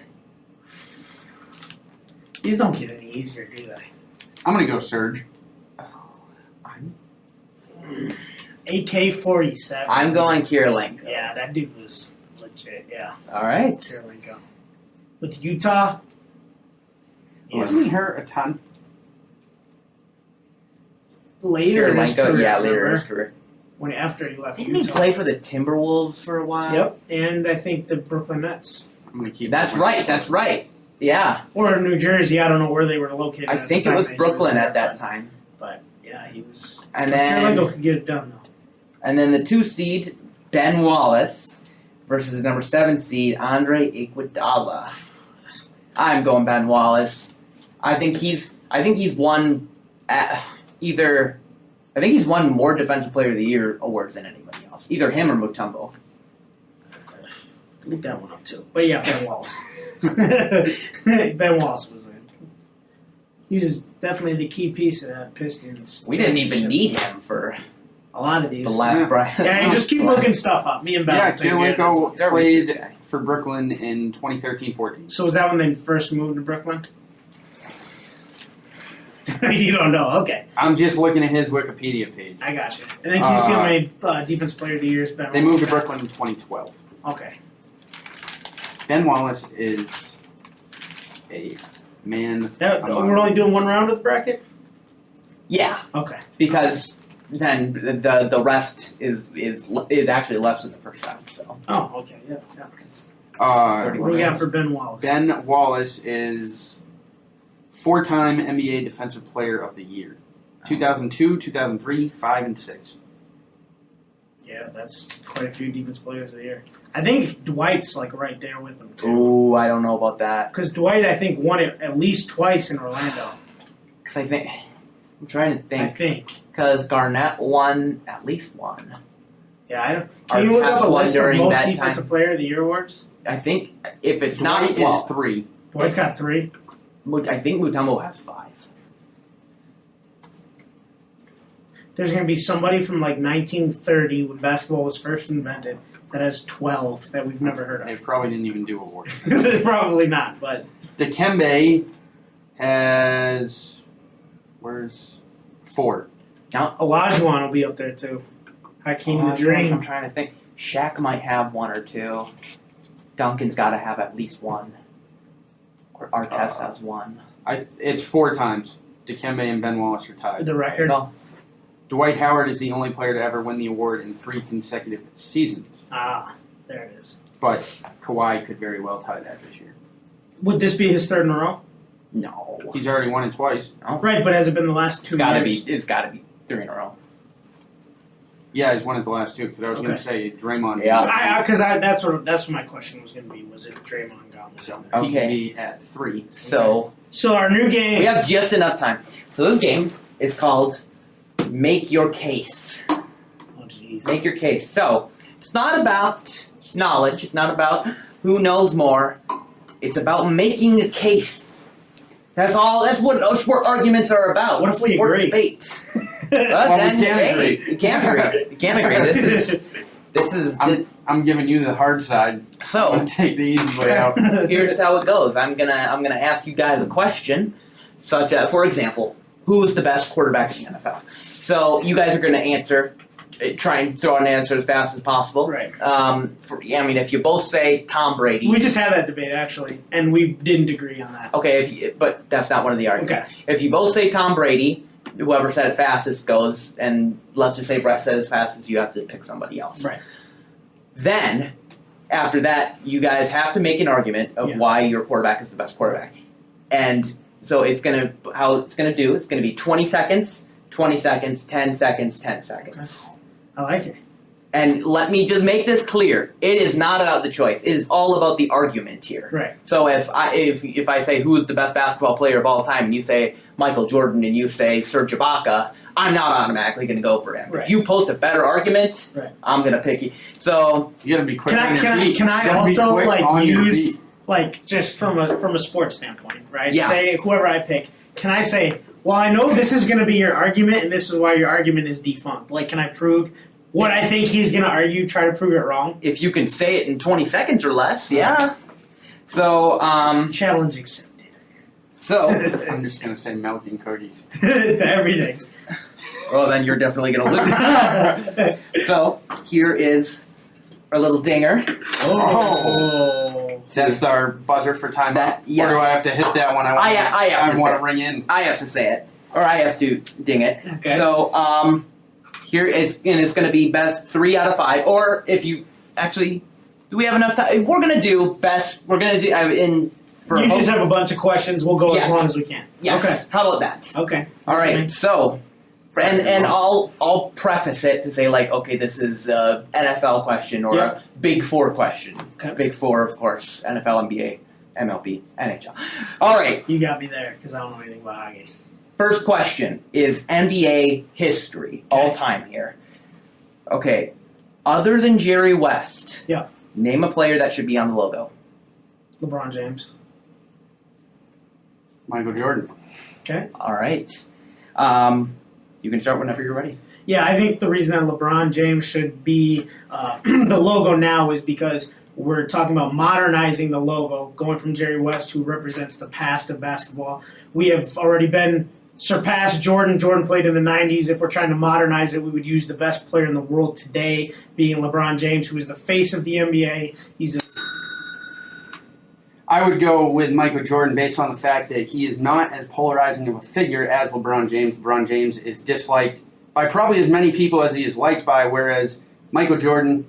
These don't get any easier, do they? I'm gonna go Serge. AK-47. I'm going Kirilenko. Yeah, that dude was legit. Yeah. All right. Kirilenko. With Utah. Wasn't he hurt a ton? Later in his career. Yeah, later in his career. After he left Didn't Utah. he play for the Timberwolves for a while? Yep, and I think the Brooklyn Nets. I'm gonna keep. That's right. Yeah. Or New Jersey. I don't know where they were located. I think it was Brooklyn at that time. But yeah, he was. And then Kirilenko could get it done though. And then the 2 seed Ben Wallace versus the number 7 seed Andre Iguodala. I'm going Ben Wallace. I think he's won he's won more Defensive Player of the Year awards than anybody else. Either him or Mutombo. Look that one up too. But yeah, Ben Wallace. Ben Wallace was he was definitely the key piece of that Pistons. We didn't even need him for A lot of these. The last Brian. Yeah, you just keep looking stuff up. Me and Ben. Yeah, They're played rich, okay. for Brooklyn in 2013-14. So was that when they first moved to Brooklyn? You don't know. Okay, I'm just looking at his Wikipedia page. I got you. And then can you see how many defense player of the years Ben? They Wallace moved to got? Brooklyn in 2012. Okay. Ben Wallace is a man. We're only doing one round of the bracket. Yeah, Okay. because then the rest is actually less than the first round. So Oh, okay. Yeah. Uh, What do we got for Ben Wallace? Ben Wallace is 4-time NBA Defensive Player of the Year. 2002, 2003, 5, and 6. Yeah, that's quite a few defense players of the year. I think Dwight's like right there with him too. ooh, I don't know about that. Because Dwight, I think, won it at least twice in Orlando. Because I'm trying to I think. think. Because Garnett won at least one. Yeah, I don't. Our Can you look up test a one list of during most that defensive time. player of the year awards? I think if it's Dwight not, well, is 3. Dwight's got 3. I think Mutombo has 5. There's going to be somebody from like 1930 when basketball was first invented that has 12 that we've never heard They of. probably didn't even do awards. Probably not, but Dikembe has... Where's... 4. Olajuwon will be up there too. Hakeem the I'm Dream. trying to think. Shaq might have 1 or 2. Duncan's got to have at least 1. Or Artest has 1. It's 4 times. Dikembe and Ben Wallace are tied. The record. Oh, Dwight Howard is the only player to ever win the award in 3 consecutive seasons. Ah, there it is. But Kawhi could very well tie that this year. Would this be his third in a row? no. He's already won it twice. Right, but has it been the last 2 years? It's got to be 3 in a row. Yeah, he's won it the last 2. Because I was going Okay. to say Draymond. Yeah. Because that's what my question was going to be. Was it Draymond gone? So Okay. he could be at 3. So So our new game. we have just enough time. So this game is called Make Your Case. Oh, jeez. Make your case. So it's not about knowledge. It's not about who knows more. It's about making a case. That's all. That's what sport arguments are about. What if we sport agree? debates. Well, Then, we can't hey, agree. You can't agree. You can't agree. This is. I'm giving you the hard side. I'm So going to take the easy way out. here's how it goes. I'm gonna ask you guys a question, such as, for example, who is the best quarterback in the NFL? So you guys are gonna answer. Try and throw an answer as fast as possible. Right. If you both say Tom Brady. We just had that debate actually, and we didn't agree on that. Okay, but that's not one of the arguments. Okay. If you both say Tom Brady, whoever said it fastest goes, and let's just say Brett said it fastest, you have to pick somebody else. Right. Then, after that, you guys have to make an argument of why your quarterback is the best quarterback. And so it's gonna be 20 seconds, 20 seconds, 10 seconds, 10 seconds. I like it. And let me just make this clear. It is not about the choice. It is all about the argument here. Right. So if I say who's the best basketball player of all time, and you say Michael Jordan, and you say Serge Ibaka, I'm not automatically going to go for him. Right. If you post a better argument, Right. I'm going to pick you. So You got to be quick Can I- on your can I- feet. can I You gotta be also, quick like, on your use- feet. Like just from a sports standpoint, right? Yeah. Say whoever I pick, can I say, well, I know this is going to be your argument, and this is why your argument is defunct. Like, can I prove what I think he's going to argue? Try to prove it wrong. if you can say it in 20 seconds or less, yeah. So Challenge accepted. so I'm just going to say milk and cookies. To everything. well then you're definitely going to lose. So here is our little dinger. Oh. That's our buzzer for timeout. That- yes. Or do I have to hit that one? I have to want say to ring in. I have to say it, or I have to ding it. Okay. So here is, and it's going to be best 3 out of 5. Or if you actually, do we have enough time? We're going to do best. We're going to do You just have a bunch of questions. We'll go as long as we can. Yes. Okay. How about that? Okay. All right. Okay. So, and I'll preface it to say like, okay, this is a NFL question or a Big Four question. Okay. Big Four, of course, NFL, NBA, MLB, NHL. All right. You got me there because I don't know anything about hockey. First question is NBA history, all time here. Okay. Other than Jerry West, name a player that should be on the logo. LeBron James. Michael Jordan. Okay. All right. You can start whenever you're ready. Yeah, I think the reason that LeBron James should be the logo now is because we're talking about modernizing the logo, going from Jerry West, who represents the past of basketball. We have already been surpassed Jordan. Jordan played in the 90s. If we're trying to modernize it, we would use the best player in the world today, being LeBron James, who is the face of the NBA. I would go with Michael Jordan based on the fact that he is not as polarizing of a figure as LeBron James. LeBron James is disliked by probably as many people as he is liked by, whereas Michael Jordan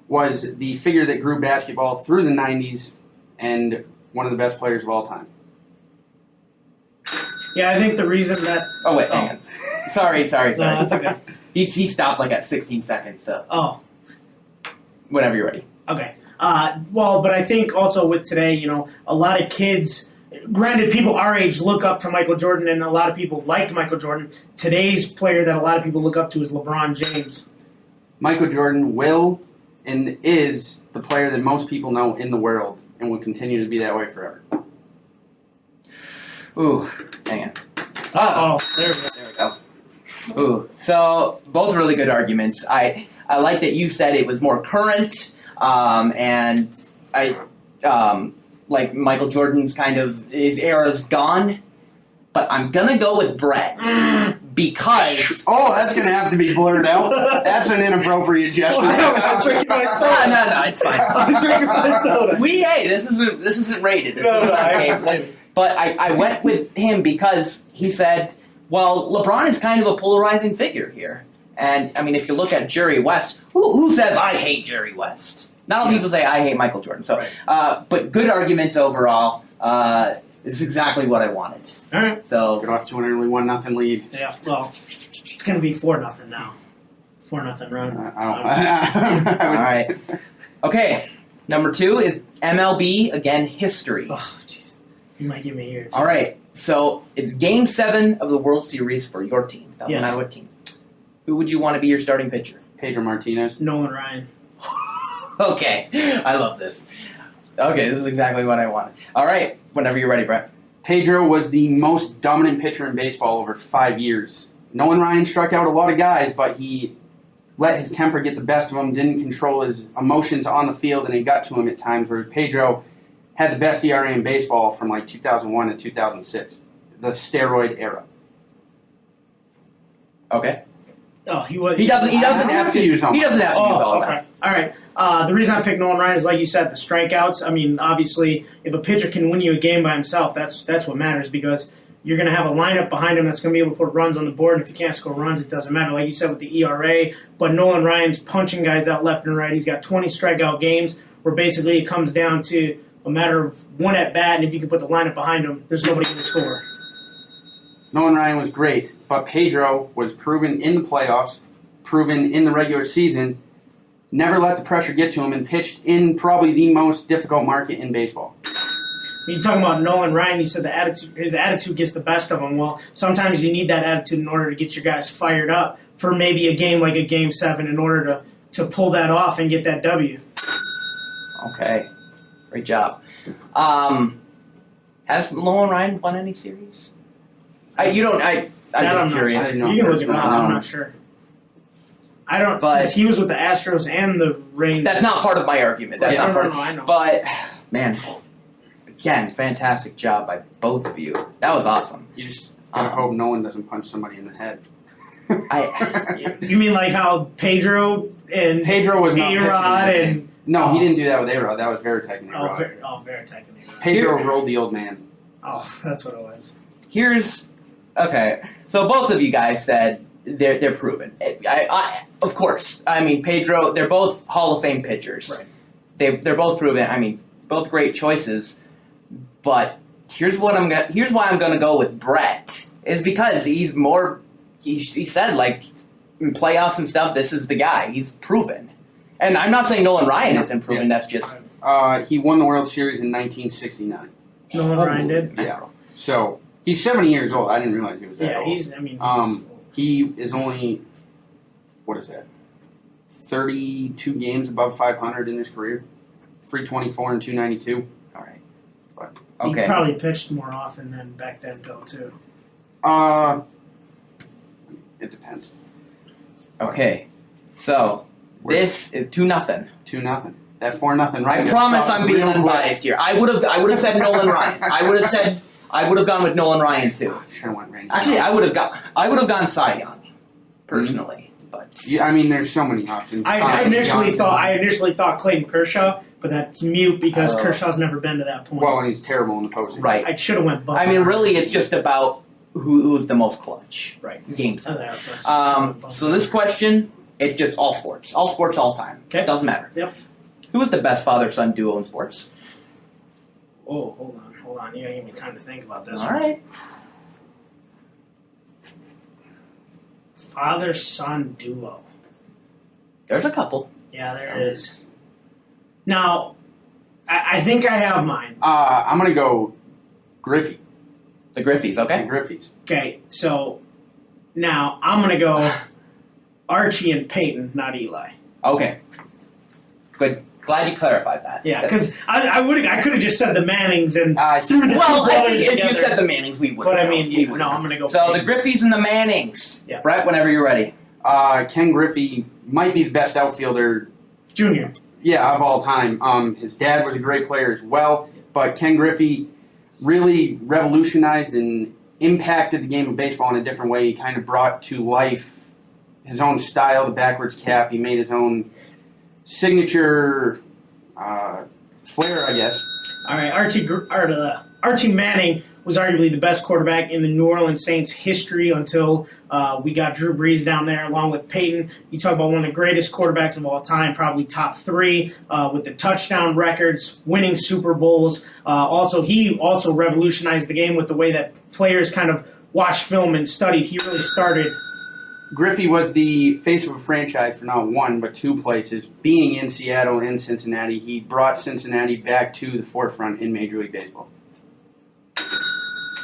was the figure that grew basketball through the 90s and one of the best players of all time. Yeah, I think the reason that... Oh, wait, hang on. Sorry. No, that's okay. He stopped like at 16 seconds, so Oh, whenever you're ready. okay. But I think also with today, a lot of kids, granted, people our age look up to Michael Jordan, and a lot of people liked Michael Jordan. Today's player that a lot of people look up to is LeBron James. Michael Jordan will and is the player that most people know in the world and will continue to be that way forever. Ooh, hang on. There we go. There we go. Ooh, so both really good arguments. I like that you said it was more current, and I like Michael Jordan's his era's gone, but I'm gonna go with Brett because Oh, that's going to have to be blurred out. That's an inappropriate gesture. I was drinking my soda. no, it's fine. I was drinking my soda. This isn't rated. This No, is not I games. understand. But I went with him because he said, well, LeBron is kind of a polarizing figure here. And, I mean, if you look at Jerry West, who says, I hate Jerry West? Not a lot of people say, I hate Michael Jordan. So, Right. But good arguments overall. This is exactly what I wanted. All right. So, Get off to an early 1-0 lead. Yeah, well, it's going to be 4-0 now. 4-0 run. all right. Okay, number 2 is MLB, again, history. Oh, jeez. You might give me here. Too. All right, so it's Game 7 of the World Series for your team. Doesn't Yes. matter what team. Who would you want to be your starting pitcher? Pedro Martinez. Nolan Ryan. Okay, I love this. Okay, this is exactly what I wanted. All right, whenever you're ready, Brett. Pedro was the most dominant pitcher in baseball over 5 years. Nolan Ryan struck out a lot of guys, but he let his temper get the best of him, didn't control his emotions on the field, and it got to him at times, whereas Pedro had the best ERA in baseball from like 2001 to 2006, the steroid era. Okay. Oh, he was. He doesn't have to use them. He doesn't have to use all okay. that. All right. The reason I picked Nolan Ryan is, like you said, the strikeouts. I mean, obviously, if a pitcher can win you a game by himself, that's what matters, because you're going to have a lineup behind him that's going to be able to put runs on the board, and if you can't score runs, it doesn't matter, like you said with the ERA. But Nolan Ryan's punching guys out left and right. He's got 20 strikeout games where basically it comes down to a matter of one at bat, and if you can put the lineup behind him, there's nobody going to score. Nolan Ryan was great, but Pedro was proven in the playoffs, proven in the regular season, never let the pressure get to him, and pitched in probably the most difficult market in baseball. When you're talking about Nolan Ryan, you said his attitude gets the best of him. Well, sometimes you need that attitude in order to get your guys fired up for maybe a game like a Game 7 in order to pull that off and get that W. Okay, great job. Has Nolan Ryan won any series? I'm just curious. I didn't know You can look it personally. up. I'm not sure. I don't, But- because he was with the Astros and the Rangers. That's not part of my argument. That's Yeah, not part no, I know. But, man, again, fantastic job by both of you. That was awesome. You just gotta hope no one doesn't punch somebody in the head. You mean like how Pedro and Pedro was not A-Rod pitching. and... No, he didn't do that with A-Rod. That was Veritek and A-Rod. Veritek and A-Rod. Pedro rolled the old man. Oh, that's what it was. Okay, so both of you guys said they're proven. Of course. I mean, Pedro, they're both Hall of Fame pitchers. Right. They're both proven. I mean, both great choices. But here's why I'm going to go with Brett, is because he's more. He said, like, in playoffs and stuff, this is the guy. He's proven. And I'm not saying Nolan Ryan isn't proven. Yeah. That's just. He won the World Series in 1969. Nolan Ryan did? Yeah. So he's 70 years old. I didn't realize he was that Yeah, old. he's He is only, 32 games above 500 in his career. 324 and 292. All right. But, he Okay. probably pitched more often than back then, though, too. it depends. Okay, so this is 2-0. 2-0. That 4-0. Right. I promise I'm being unbiased here. I would have said Nolan Ryan. I would have gone with Nolan Ryan too. Should have went Randy. Actually, I would have gone Cy Young, personally. But yeah, I mean, there's so many options. I initially thought Clayton Kershaw, but that's mute because Kershaw's never been to that point. Well, and he's terrible in the postseason. Right. I should have went. I mean, really, it's just about who's the most clutch. Right. Games. So this question, it's just all sports, all time. Okay. Doesn't matter. Yep. Who is the best father-son duo in sports? Oh, hold on. You gotta give me time to think about this. All right. Father-son duo. There's a couple. Yeah, there is. Now, I think I have mine. I'm gonna go Griffey. The Griffies, okay? The Griffies. Okay, so now I'm gonna go Archie and Peyton, not Eli. Okay. Good. Glad you clarified that. Yeah, because I could have just said the Mannings and threw the two I brothers think if together. you said the Mannings, we would. But I mean, no, I'm gonna go. So Peyton. the Griffies and the Mannings. Yeah. Brett, whenever you're ready. Ken Griffey might be the best outfielder. Junior. Yeah, of all time. His dad was a great player as well, but Ken Griffey really revolutionized and impacted the game of baseball in a different way. He kind of brought to life his own style, the backwards cap. He made his own signature flair, I guess. All right, Archie Manning was arguably the best quarterback in the New Orleans Saints history until we got Drew Brees down there along with Peyton. You talk about one of the greatest quarterbacks of all time, probably top 3 with the touchdown records, winning Super Bowls. He also revolutionized the game with the way that players kind of watched film and studied. He really started. Griffey was the face of a franchise for not one, but 2 places. Being in Seattle and Cincinnati, he brought Cincinnati back to the forefront in Major League Baseball.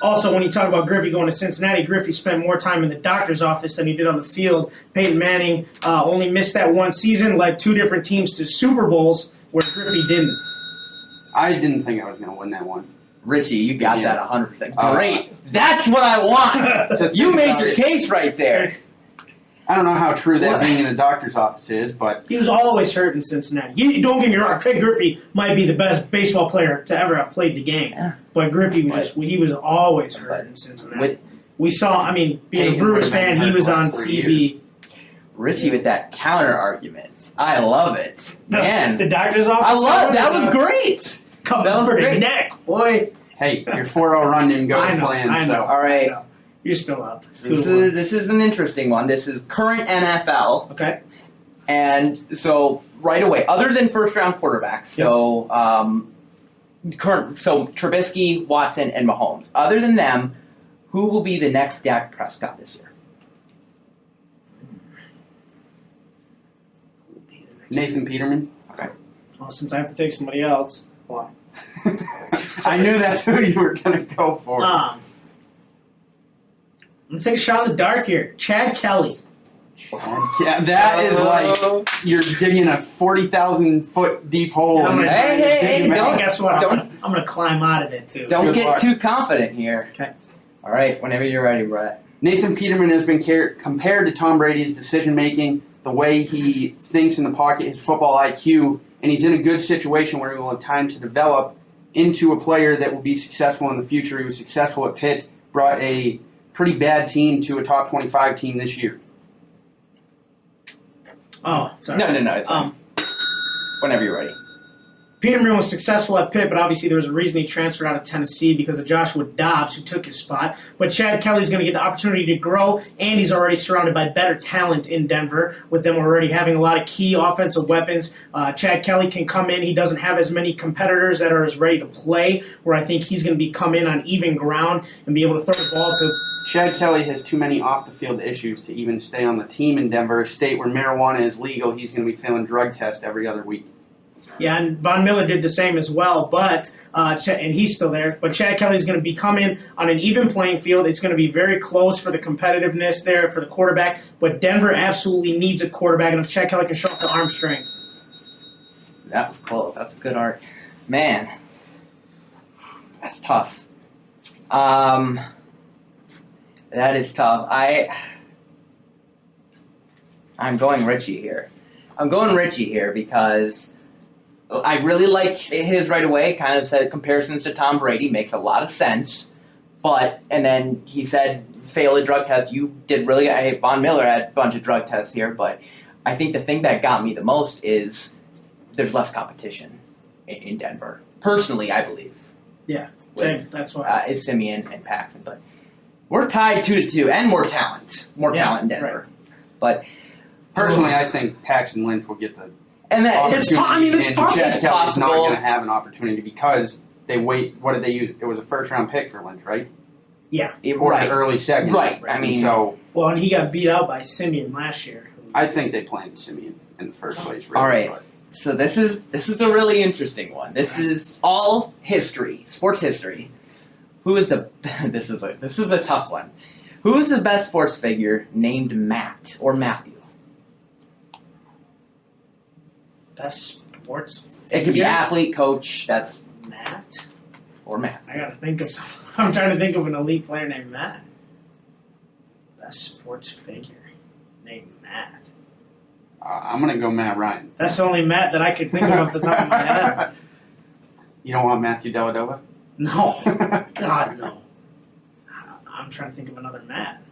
Also, when you talk about Griffey going to Cincinnati, Griffey spent more time in the doctor's office than he did on the field. Peyton Manning only missed that one season, led 2 different teams to Super Bowls, where Griffey didn't. I didn't think I was going to win that one. Richie, you got that 100%. Great. That's what I want. You made your case right there. I don't know how true that being in the doctor's office is, but he was always hurt in Cincinnati. Don't get me wrong, Ken Griffey might be the best baseball player to ever have played the game. Yeah. But Griffey was always hurt in Cincinnati. We saw, being a Brewers fan, he was on TV. Richie with that counter argument. I love it. Man. The doctor's office. I love that was great. Coming for the neck, boy. Hey, your 4-0 run didn't go to plan. I know. All right. You're still up. This is an interesting one. This is current NFL. Okay. And so right away, other than first-round quarterbacks, so Trubisky, Watson, and Mahomes. Other than them, who will be the next Dak Prescott this year? Nathan Peterman. Okay. Well, since I have to take somebody else, why? I knew that's who you were going to go for. I'm going to take a shot in the dark here. Chad Kelly. Yeah, that is like you're digging a 40,000-foot deep hole. Hey, don't, guess what? I'm going to climb out of it, too. Don't get too confident here. Okay. All right, whenever you're ready, Brett. Nathan Peterman has been compared to Tom Brady's decision-making, the way he thinks in the pocket, his football IQ, and he's in a good situation where he will have time to develop into a player that will be successful in the future. He was successful at Pitt, brought a pretty bad team to a top 25 team this year. Oh, sorry. No. It's fine. Whenever you're ready. Peterman was successful at Pitt, but obviously there was a reason he transferred out of Tennessee because of Joshua Dobbs, who took his spot. But Chad Kelly's going to get the opportunity to grow, and he's already surrounded by better talent in Denver, with them already having a lot of key offensive weapons. Chad Kelly can come in. He doesn't have as many competitors that are as ready to play, where I think he's going to come in on even ground and be able to throw the ball to... Chad Kelly has too many off-the-field issues to even stay on the team in Denver, a state where marijuana is legal. He's going to be failing drug tests every other week. Yeah, and Von Miller did the same as well, but and he's still there. But Chad Kelly's going to be coming on an even playing field. It's going to be very close for the competitiveness there for the quarterback. But Denver absolutely needs a quarterback, and if Chad Kelly can show off the arm strength. That was close. That's a good art. Man, that's tough. That is tough. I'm going Richie here. I'm going Richie here because I really like his right away. Kind of said comparisons to Tom Brady makes a lot of sense. And then he said, fail a drug test. You did really good. Hey, Von Miller had a bunch of drug tests here, but I think the thing that got me the most is there's less competition in Denver. Personally, I believe. Yeah, same. That's why. It's Simeon and Paxton, but we're tied 2-2, and more talent. Talent in Denver. Right. But Personally, I think Paxton Lynch will get the and that opportunity. it's possible. Jeff Kelly's not going to have an opportunity because they wait. What did they use? It was a first-round pick for Lynch, right? Yeah. Or an early second. Right. I mean, so. Well, and he got beat out by Simeon last year. I think they planned Simeon in the first place. Really, all right. So this is a really interesting one. This is all history, sports history. Who is the? This is a tough one. Who is the best sports figure named Matt or Matthew? Best sports. It could be figure? athlete, coach. That's Matt. or Matt. I gotta think of some. I'm trying to think of an elite player named Matt. Best sports figure named Matt. I'm going to go Matt Ryan. That's the only Matt that I could think of off the top of my head. You don't want Matthew Dellavedova? No. God, no. I'm trying to think of another Matt.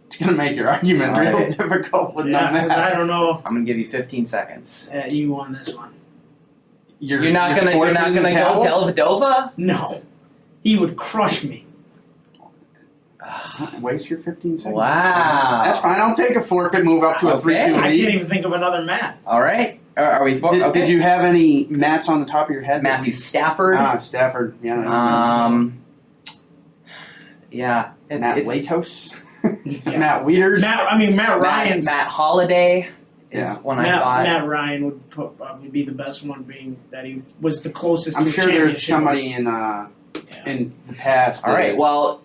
It's going to make your argument All real right. difficult with no Yeah, because I Matt. don't know. I'm gonna give you 15 seconds. You won this one. You're not gonna go Dellavedova? No. He would crush me. Waste your 15 seconds. Wow. That's fine. I'll take a forfeit, move up to a 3-2 Okay. I lead. can't even think of another Matt. All right. Are we? Did you have any Matts on the top of your head? Matthew Stafford? Stafford. Yeah. Yeah. Matt It's Latos. Yeah. Matt Wieters. Matt Ryan. Matt Holiday is Yeah. one I thought. Matt Ryan would probably be the best one, being that he was the closest I'm to a sure there's championship. somebody in the past. All right. Well,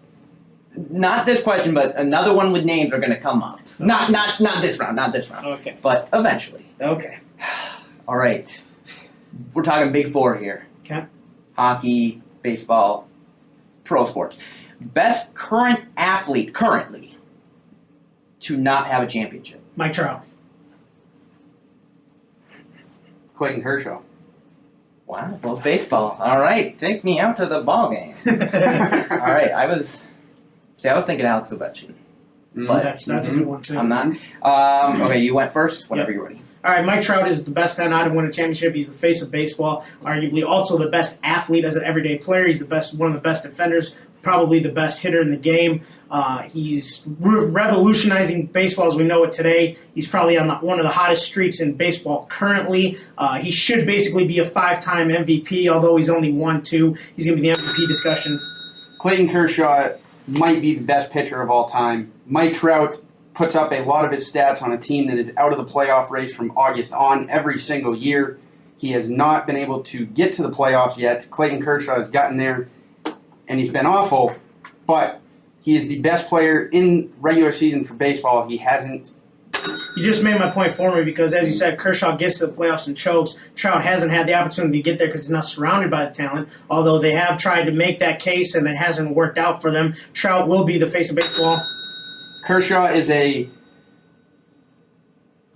not this question, but another one with names are going to come up. Not this round. Not this round. Okay. But eventually. Okay. All right. We're talking Big Four here. Okay. Hockey, baseball, pro sports. Best current athlete currently to not have a championship. Mike Trout. Clayton Kershaw. Wow. Well, baseball. All right. Take me out to the ball game. All right. I was thinking Alex Ovechkin. But That's a good one too. I'm not. Okay, you went first. Whenever you're ready. All right, Mike Trout is the best not to win a championship. He's the face of baseball, arguably also the best athlete as an everyday player. He's one of the best defenders, probably the best hitter in the game. He's revolutionizing baseball as we know it today. He's probably on one of the hottest streaks in baseball currently. He should basically be a 5-time MVP, although he's only won 2. He's going to be in the MVP discussion. Clayton Kershaw might be the best pitcher of all time. Mike Trout puts up a lot of his stats on a team that is out of the playoff race from August on every single year. He has not been able to get to the playoffs yet. Clayton Kershaw has gotten there, and he's been awful, but he is the best player in regular season for baseball. He hasn't. You just made my point for me because, as you said, Kershaw gets to the playoffs and chokes. Trout hasn't had the opportunity to get there because he's not surrounded by the talent, although they have tried to make that case and it hasn't worked out for them. Trout will be the face of baseball. Kershaw is a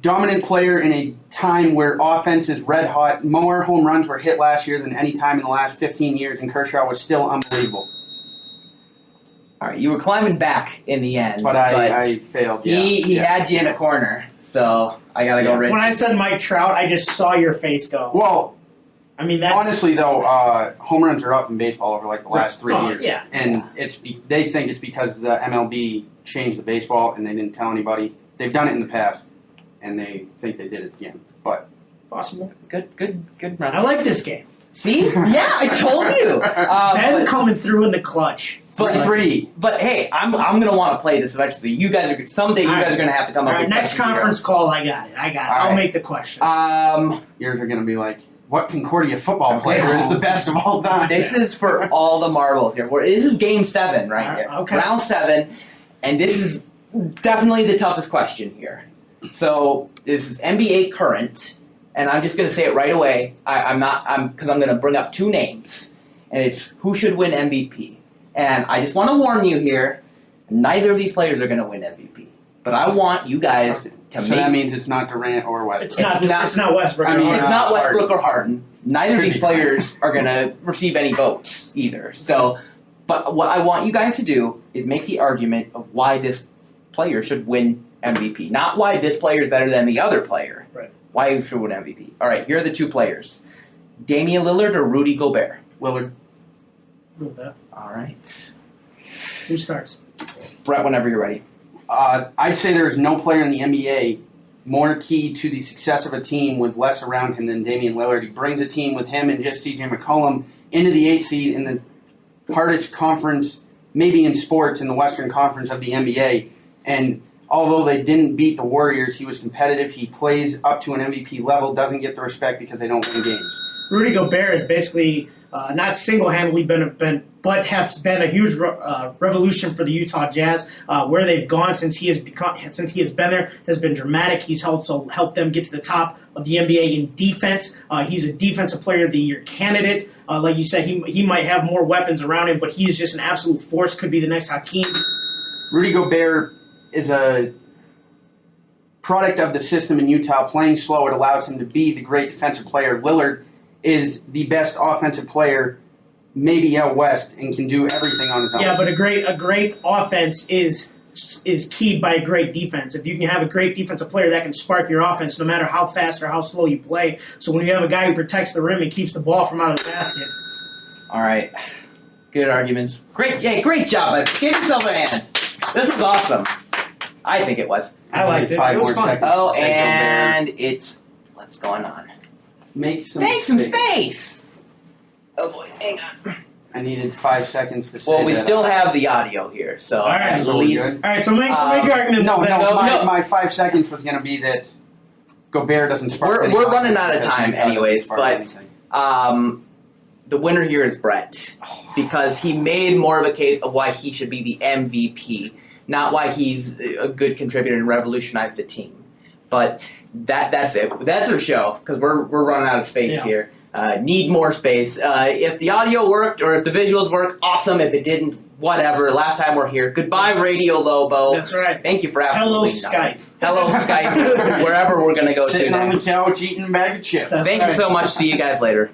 dominant player in a time where offense is red hot. More home runs were hit last year than any time in the last 15 years, and Kershaw was still unbelievable. All right, you were climbing back in the end, But I failed. He had you in a corner, so I gotta go Rich. When I said Mike Trout, I just saw your face go. Well, I mean, that's honestly, though, home runs are up in baseball over like the last 3 years. Yeah. And they think it's because the MLB changed the baseball and they didn't tell anybody. They've done it in the past, and they think they did it again. But possible. Good I like this game. See? Yeah, I told you. Ben coming through in the clutch. Free. But hey, I'm gonna want to play this eventually. You guys are someday. Are gonna have to come All up. right, with next questions conference call, I got it. I'll right. make the questions. Yours are going to be like, what Concordia football player is the best of all time? This is for all the marbles here. This is Game 7 right here, Okay. Round 7, and this is definitely the toughest question here. So this is NBA current, and I'm just gonna say it right away. I'm gonna bring up 2 names, and it's who should win MVP. And I just want to warn you here, Neither of these players are going to win MVP. But I want you guys to So make. that means it's not Durant or Westbrook. It's not Westbrook. I mean, it's not Westbrook Harden. or Harden. Neither of Could these be players are going to receive any votes either. So, but what I want you guys to do is make the argument of why this player should win MVP. Not why this player is better than the other player. Right. Why you should win MVP. All right, here are the two players. Damian Lillard or Rudy Gobert? Lillard. Go with that. All right. Who starts? Brett, whenever you're ready. I'd say there is no player in the NBA more key to the success of a team with less around him than Damian Lillard. He brings a team with him and just C.J. McCollum into the 8th seed in the hardest conference, maybe in sports, in the Western Conference of the NBA. And although they didn't beat the Warriors, he was competitive. He plays up to an MVP level, doesn't get the respect because they don't win games. Rudy Gobert has basically not single-handedly but has been a huge revolution for the Utah Jazz. Where they've gone since he has been there has been dramatic. He's also helped them get to the top of the NBA in defense. He's a Defensive Player of the Year candidate. Like you said, he might have more weapons around him, but he is just an absolute force. Could be the next Hakeem. Rudy Gobert is a product of the system in Utah. Playing slow, it allows him to be the great defensive player. Lillard is the best offensive player, maybe out west, and can do everything on his own. Yeah, but a great offense is keyed by a great defense. If you can have a great defensive player, that can spark your offense no matter how fast or how slow you play. So when you have a guy who protects the rim and keeps the ball from out of the basket. All right. Good arguments. Great job. Bud. Give yourself a hand. This was awesome. I think it was. I liked it. 5 It was more fun. seconds. Oh, to say and it's what's going on? Make some space. Oh boy, hang on. I needed 5 seconds to say Well, we that. still have the audio here, so All right. at So we're least. good. All right, so make your argument. No, Ben. my 5 seconds was going to be that Gobert doesn't spark. any We're running offense out of because time Utah doesn't anyways, spark but anything. the winner here is Brett because he made more of a case of why he should be the MVP, not why he's a good contributor and revolutionized the team. But that's it. That's our show because we're running out of space here. Need more space. If the audio worked or if the visuals work, awesome. If it didn't, whatever. Last time we're here. Goodbye, Radio Lobo. That's right. Thank you for Hello, absolutely nothing. Skype. Hello, Skype. Wherever we're going to go Sitting to on the next. couch eating a bag of chips. That's Thank you so much. See you guys later.